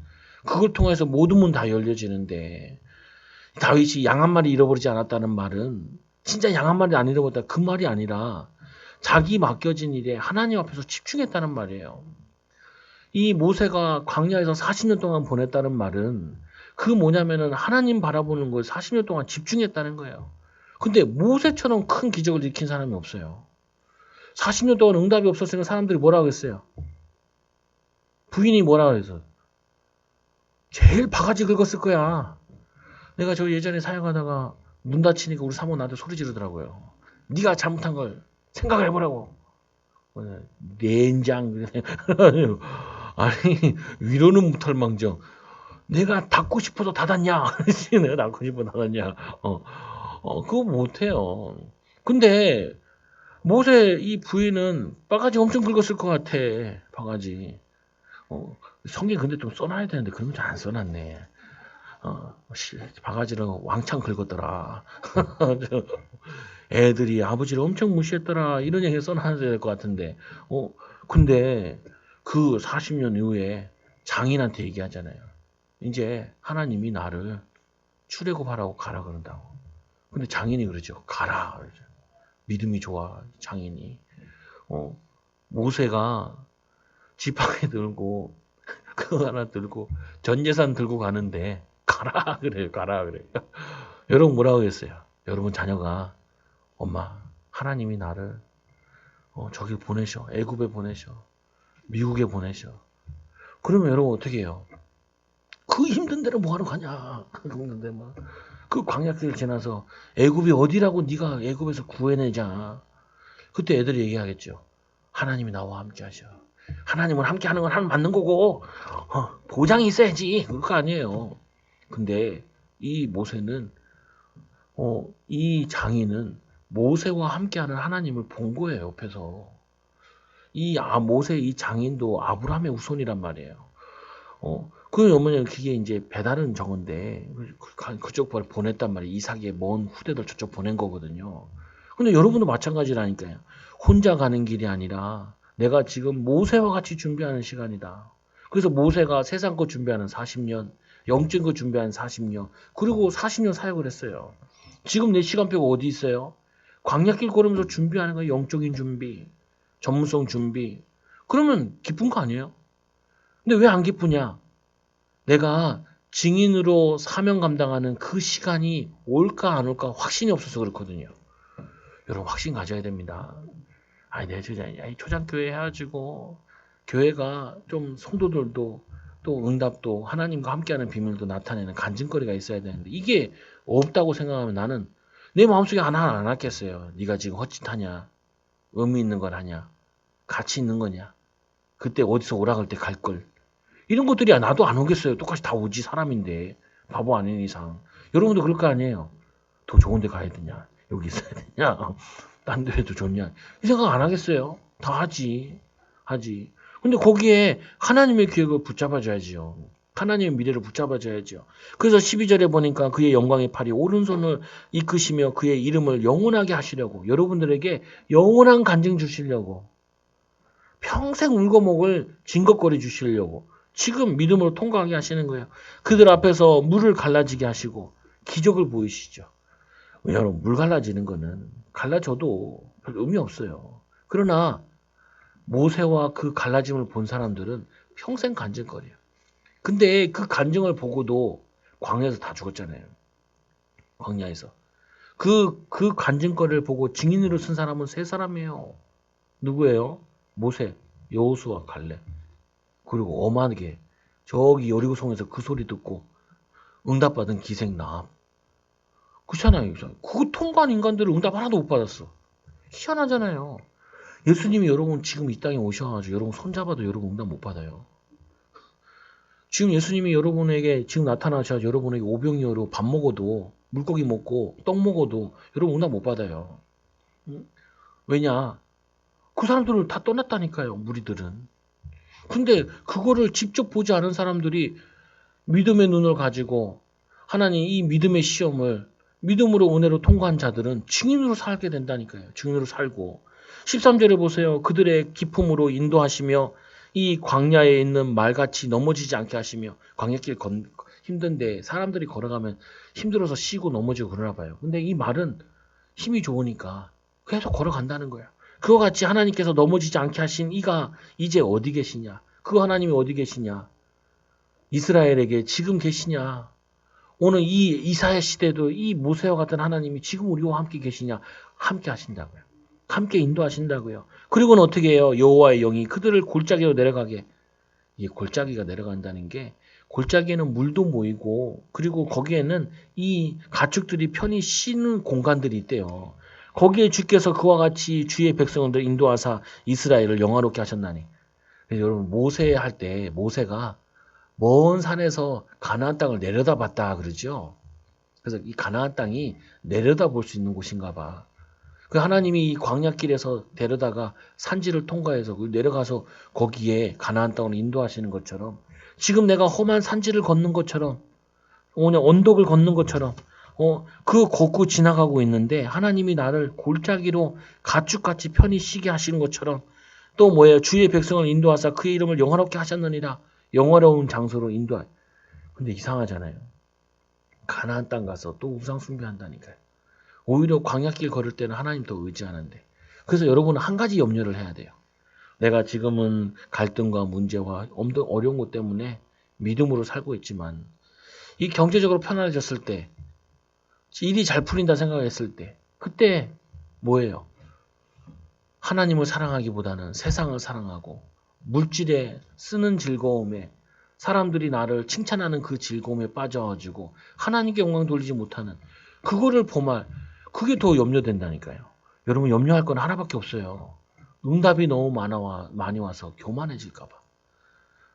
그걸 통해서 모든 문 다 열려지는데 다윗이 양 한 마리 잃어버리지 않았다는 말은 진짜 양 한 마리 안 잃어버렸다 그 말이 아니라 자기 맡겨진 일에 하나님 앞에서 집중했다는 말이에요. 이 모세가 광야에서 40년 동안 보냈다는 말은 그 뭐냐면은 하나님 바라보는 걸 40년 동안 집중했다는 거예요. 근데 모세처럼 큰 기적을 일으킨 사람이 없어요. 40년 동안 응답이 없었으니까 사람들이 뭐라고 했어요? 부인이 뭐라고 해서 제일 바가지 긁었을 거야. 내가 저 예전에 사역하다가 문 닫히니까 우리 사모 나한테 소리 지르더라고요. 네가 잘못한 걸 생각을 해보라고. 낸장. 아니 위로는 못할 망정 내가 닫고 싶어서 닫았냐? 내가 닫고 싶어 닫았냐? 그거 못해요. 근데 모세 이 부인은 바가지 엄청 긁었을 것 같아. 바가지. 성경 근데 좀 써놔야 되는데 그런 거 잘 안 써놨네. 바가지를 왕창 긁었더라. 애들이 아버지를 엄청 무시했더라. 이런 얘기 써놔야 될 것 같은데. 근데 그 40년 이후에 장인한테 얘기하잖아요. 이제 하나님이 나를 출애굽하라고 가라 그런다고. 근데 장인이 그러죠. 가라. 그러죠. 믿음이 좋아 장인이. 모세가 지팡이 들고 그거 하나 들고 전 재산 들고 가는데 가라 그래요. 가라 그래요. 여러분 뭐라고 했어요? 여러분 자녀가 엄마 하나님이 나를 저길 보내셔. 애굽에 보내셔. 미국에 보내셔. 그러면 여러분 어떻게 해요? 그 힘든 데를 뭐하러 가냐. 그런데 막 그 광야길 지나서 애굽이 어디라고 네가 애굽에서 구해내자. 그때 애들이 얘기하겠죠. 하나님이 나와 함께 하셔. 하나님을 함께 하는 건 맞는 거고 보장이 있어야지. 그럴 거 아니에요. 근데 이 모세는 이 장인은 모세와 함께하는 하나님을 본 거예요. 옆에서. 모세 이 장인도 아브라함의 후손이란 말이에요. 그러면 그게 이제 배달은 저건데 그쪽 보냈단 말이에요. 이삭의 먼 후대들 저쪽 보낸 거거든요. 근데 여러분도 마찬가지라니까요. 혼자 가는 길이 아니라 내가 지금 모세와 같이 준비하는 시간이다. 그래서 모세가 세상 것 준비하는 40년, 영적인 것 준비하는 40년, 그리고 40년 사역을 했어요. 지금 내 시간표가 어디 있어요? 광야길 걸으면서 준비하는 거 영적인 준비, 전문성 준비. 그러면 기쁜 거 아니에요? 근데 왜 안 기쁘냐? 내가 증인으로 사명 감당하는 그 시간이 올까 안 올까 확신이 없어서 그렇거든요. 여러분 확신 가져야 됩니다. 내 초장교회 해가지고 교회가 좀 성도들도 또 응답도 하나님과 함께하는 비밀도 나타내는 간증거리가 있어야 되는데 이게 없다고 생각하면 나는 내 마음속에 하나 안 왔겠어요. 네가 지금 헛짓하냐? 의미 있는 걸 하냐? 가치 있는 거냐? 그때 어디서 오라 그럴 때 갈 걸. 이런 것들이 나도 안 오겠어요. 똑같이 다 오지 사람인데 바보 아닌 이상. 여러분도 그럴 거 아니에요. 더 좋은 데 가야 되냐? 여기 있어야 되냐? 딴 데 해도 좋냐? 이 생각 안 하겠어요. 다 하지. 근데 거기에 하나님의 기억을 붙잡아줘야지요. 하나님의 미래를 붙잡아줘야죠. 그래서 12절에 보니까 그의 영광의 팔이 오른손을 이끄시며 그의 이름을 영원하게 하시려고 여러분들에게 영원한 간증 주시려고 평생 울고 먹을 징긋거리 주시려고 지금 믿음으로 통과하게 하시는 거예요. 그들 앞에서 물을 갈라지게 하시고 기적을 보이시죠. 여러분 물 갈라지는 거는 갈라져도 별 의미 없어요. 그러나 모세와 그 갈라짐을 본 사람들은 평생 간증거려요. 근데 그 간증을 보고도 광야에서 다 죽었잖아요. 광야에서. 그 간증거리를 보고 증인으로 쓴 사람은 세 사람이에요. 누구예요? 모세, 여호수아, 갈렙. 그리고 엄하게 저기 여리고성에서 그 소리 듣고 응답받은 기생남. 그렇잖아요. 그거 통과한 인간들은 응답 하나도 못 받았어. 희한하잖아요. 예수님이 여러분 지금 이 땅에 오셔가지고 여러분 손잡아도 여러분 응답 못 받아요. 지금 예수님이 여러분에게 지금 나타나셔서 여러분에게 오병이어로 밥 먹어도 물고기 먹고 떡 먹어도 여러분 응답 못 받아요. 응? 왜냐? 그 사람들을 다 떠났다니까요. 무리들은. 근데 그거를 직접 보지 않은 사람들이 믿음의 눈을 가지고 하나님 이 믿음의 시험을 믿음으로 은혜로 통과한 자들은 증인으로 살게 된다니까요. 증인으로 살고 13절에 보세요. 그들의 기품으로 인도하시며 이 광야에 있는 말같이 넘어지지 않게 하시며 광야길 힘든데 사람들이 걸어가면 힘들어서 쉬고 넘어지고 그러나 봐요. 근데 이 말은 힘이 좋으니까 계속 걸어간다는 거야. 그와 같이 하나님께서 넘어지지 않게 하신 이가 이제 어디 계시냐? 그 하나님이 어디 계시냐? 이스라엘에게 지금 계시냐? 오늘 이 이사야 시대도 이 모세와 같은 하나님이 지금 우리와 함께 계시냐? 함께 하신다고요. 함께 인도하신다고요. 그리고는 어떻게 해요? 여호와의 영이 그들을 골짜기로 내려가게. 이 골짜기가 내려간다는 게 골짜기에는 물도 모이고 그리고 거기에는 이 가축들이 편히 쉬는 공간들이 있대요. 거기에 주께서 그와 같이 주의 백성들 인도하사 이스라엘을 영화롭게 하셨나니. 그래서 여러분 모세 할 때 모세가 먼 산에서 가나안 땅을 내려다봤다 그러죠. 그래서 이 가나안 땅이 내려다볼 수 있는 곳인가 봐. 그 하나님이 이 광야길에서 데려다가 산지를 통과해서 내려가서 거기에 가나안 땅을 인도하시는 것처럼 지금 내가 험한 산지를 걷는 것처럼 오늘 언덕을 걷는 것처럼 그 걷고 지나가고 있는데 하나님이 나를 골짜기로 가축같이 편히 쉬게 하시는 것처럼 또 뭐예요? 주의 백성을 인도하사 그의 이름을 영화롭게 하셨느니라. 영화로운 장소로 인도하. 근데 이상하잖아요. 가나안 땅 가서 또 우상 숭배한다니까요. 오히려 광야길 걸을 때는 하나님 더 의지하는데. 그래서 여러분은 한 가지 염려를 해야 돼요. 내가 지금은 갈등과 문제와 어려운 것 때문에 믿음으로 살고 있지만 이 경제적으로 편안해졌을 때 일이 잘 풀린다 생각했을 때 그때 뭐예요? 하나님을 사랑하기보다는 세상을 사랑하고 물질에 쓰는 즐거움에 사람들이 나를 칭찬하는 그 즐거움에 빠져가지고 하나님께 영광 돌리지 못하는 그거를 보면 그게 더 염려된다니까요. 여러분 염려할 건 하나밖에 없어요. 응답이 너무 많이 와서 교만해질까 봐.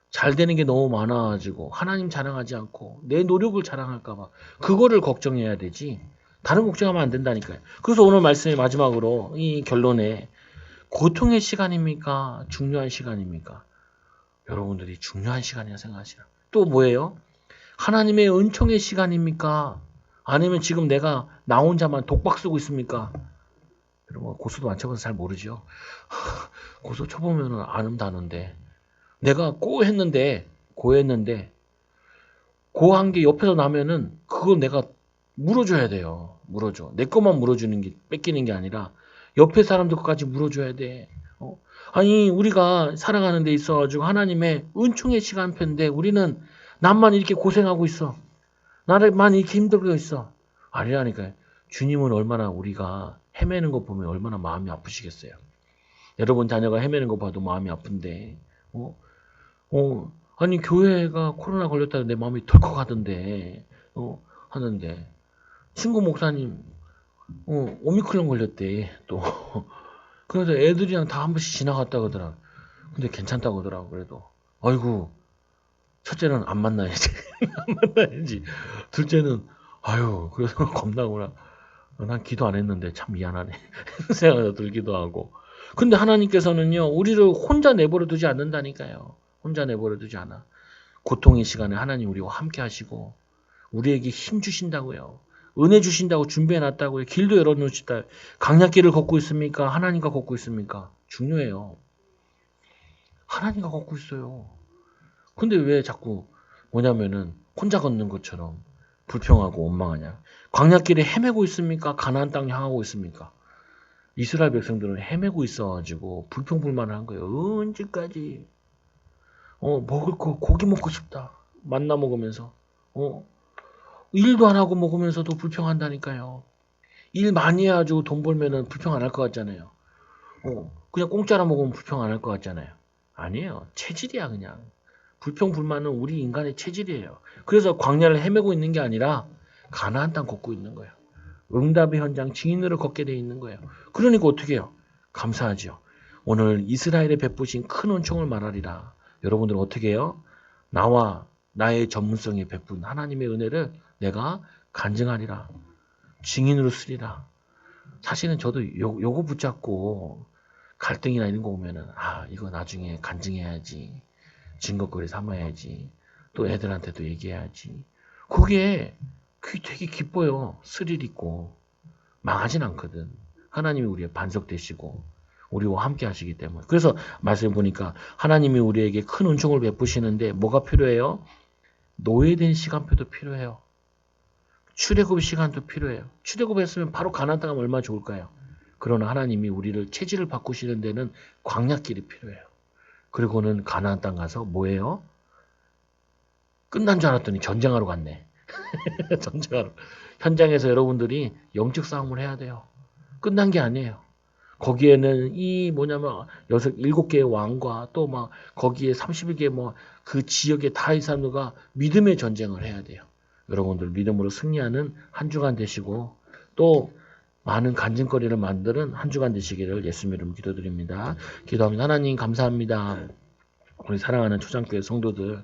잘 되는 게 너무 많아가지고 하나님 자랑하지 않고 내 노력을 자랑할까 봐. 그거를 걱정해야 되지. 다른 걱정하면 안 된다니까요. 그래서 오늘 말씀의 마지막으로 이 결론에 고통의 시간입니까? 중요한 시간입니까? 여러분들이 중요한 시간이라 생각하시라. 또 뭐예요? 하나님의 은총의 시간입니까? 아니면 지금 내가 나 혼자만 독박 쓰고 있습니까? 여러분 고수도 안 쳐봐서 잘 모르죠. 고수 쳐보면 아는다는데 내가 고했는데 고한 게 옆에서 나면은 그거 내가 물어줘야 돼요. 물어줘. 내 것만 물어주는 게 뺏기는 게 아니라 옆에 사람들 것까지 물어줘야 돼. 아니 우리가 살아가는 데 있어가지고 하나님의 은총의 시간표인데 우리는 남만 이렇게 고생하고 있어. 나를만 이렇게 힘들고 있어. 아니라니까요. 주님은 얼마나 우리가 헤매는 거 보면 얼마나 마음이 아프시겠어요. 여러분 자녀가 헤매는 거 봐도 마음이 아픈데 아니 교회가 코로나 걸렸다고 내 마음이 덜컥하던데 하는데 친구 목사님 오미크론 걸렸대 또 그래서 애들이랑 다 한 번씩 지나갔다 그러더라. 근데 괜찮다고 하더라고. 그래도 아이고 첫째는 안 만나야지 안 만나야지. 둘째는 아유 그래서 겁나구나. 난 기도 안 했는데 참 미안하네 생각이 들기도 하고. 근데 하나님께서는요 우리를 혼자 내버려 두지 않는다니까요. 혼자 내버려 두지 않아. 고통의 시간에 하나님 우리와 함께 하시고 우리에게 힘 주신다고요. 은혜 주신다고 준비해 놨다고요. 길도 열어놓으시다. 강약길을 걷고 있습니까? 하나님과 걷고 있습니까? 중요해요. 하나님과 걷고 있어요. 근데 왜 자꾸 뭐냐면은 혼자 걷는 것처럼 불평하고 원망하냐. 광야길에 헤매고 있습니까? 가나안 땅 향하고 있습니까? 이스라엘 백성들은 헤매고 있어가지고 불평불만을 한 거예요. 언제까지? 먹을 거 고기 먹고 싶다. 만나 먹으면서. 일도 안 하고 먹으면서도 불평한다니까요. 일 많이 해가지고 돈 벌면은 불평 안 할 것 같잖아요. 그냥 공짜로 먹으면 불평 안 할 것 같잖아요. 아니에요. 체질이야 그냥. 불평불만은 우리 인간의 체질이에요. 그래서 광야를 헤매고 있는 게 아니라 가나안 땅 걷고 있는 거예요. 응답의 현장 증인으로 걷게 돼 있는 거예요. 그러니까 어떻게 해요? 감사하죠. 오늘 이스라엘에 베푸신 큰 은총을 말하리라. 여러분들은 어떻게 해요? 나와 나의 전문성에 베푼 하나님의 은혜를 내가 간증하리라. 증인으로 쓰리라. 사실은 저도 요거 붙잡고 갈등이나 이런 거 오면은 이거 나중에 간증해야지. 증거거리 삼아야지. 또 애들한테도 얘기해야지. 그게 되게 기뻐요. 스릴 있고 망하진 않거든. 하나님이 우리의 반석 되시고 우리와 함께 하시기 때문에. 그래서 말씀 보니까 하나님이 우리에게 큰 은총을 베푸시는데 뭐가 필요해요? 노예된 시간표도 필요해요. 출애굽 시간도 필요해요. 출애굽했으면 바로 가나안 땅 가면 얼마나 좋을까요? 그러나 하나님이 우리를 체질을 바꾸시는 데는 광야길이 필요해요. 그리고는 가나안 땅 가서 뭐예요? 끝난 줄 알았더니 전쟁하러 갔네. 전쟁하러. 현장에서 여러분들이 영적 싸움을 해야 돼요. 끝난 게 아니에요. 거기에는 일곱 개의 왕과 또 막 거기에 31개 그 지역의 다 이 사람들과 믿음의 전쟁을 해야 돼요. 여러분들 믿음으로 승리하는 한 주간 되시고 또 많은 간증거리를 만드는 한 주간 되시기를 예수님 이름으로 기도드립니다. 기도합니다. 하나님 감사합니다. 우리 사랑하는 초장교회 성도들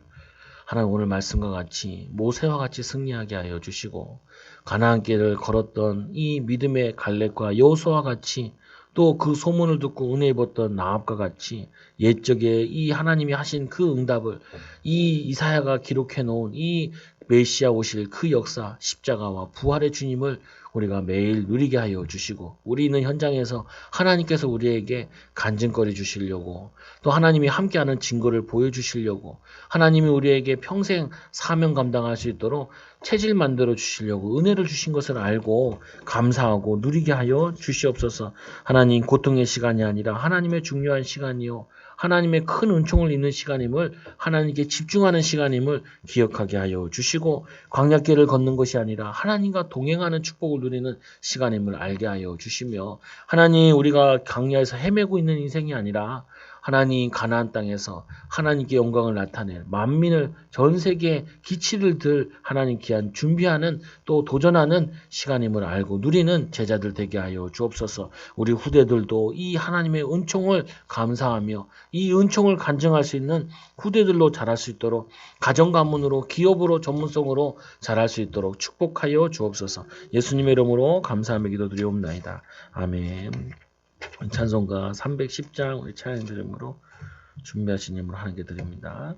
하나님 오늘 말씀과 같이 모세와 같이 승리하게 하여 주시고 가나안 길을 걸었던 이 믿음의 갈렙과 여호수아와 같이 또 그 소문을 듣고 은혜 입었던 나압과 같이 옛적에 이 하나님이 하신 그 응답을 이 이사야가 기록해 놓은 이 메시아 오실 그 역사 십자가와 부활의 주님을 우리가 매일 누리게 하여 주시고 우리는 현장에서 하나님께서 우리에게 간증거리 주시려고 또 하나님이 함께하는 증거를 보여주시려고 하나님이 우리에게 평생 사명 감당할 수 있도록 체질 만들어 주시려고 은혜를 주신 것을 알고 감사하고 누리게 하여 주시옵소서. 하나님 고통의 시간이 아니라 하나님의 중요한 시간이요 하나님의 큰 은총을 입는 시간임을 하나님께 집중하는 시간임을 기억하게 하여 주시고 광야길을 걷는 것이 아니라 하나님과 동행하는 축복을 누리는 시간임을 알게 하여 주시며 하나님 우리가 광야에서 헤매고 있는 인생이 아니라 하나님 가나안 땅에서 하나님께 영광을 나타낼 만민을 전 세계에 기치를 들 하나님 귀한 준비하는 또 도전하는 시간임을 알고 누리는 제자들 되게 하여 주옵소서. 우리 후대들도 이 하나님의 은총을 감사하며 이 은총을 간증할 수 있는 후대들로 자랄 수 있도록 가정 가문으로 기업으로 전문성으로 자랄 수 있도록 축복하여 주옵소서. 예수님의 이름으로 감사하며 기도드리옵나이다. 아멘. 찬송가 310장 우리 찬양 드림으로 준비하신 님으로 하나님께 드립니다.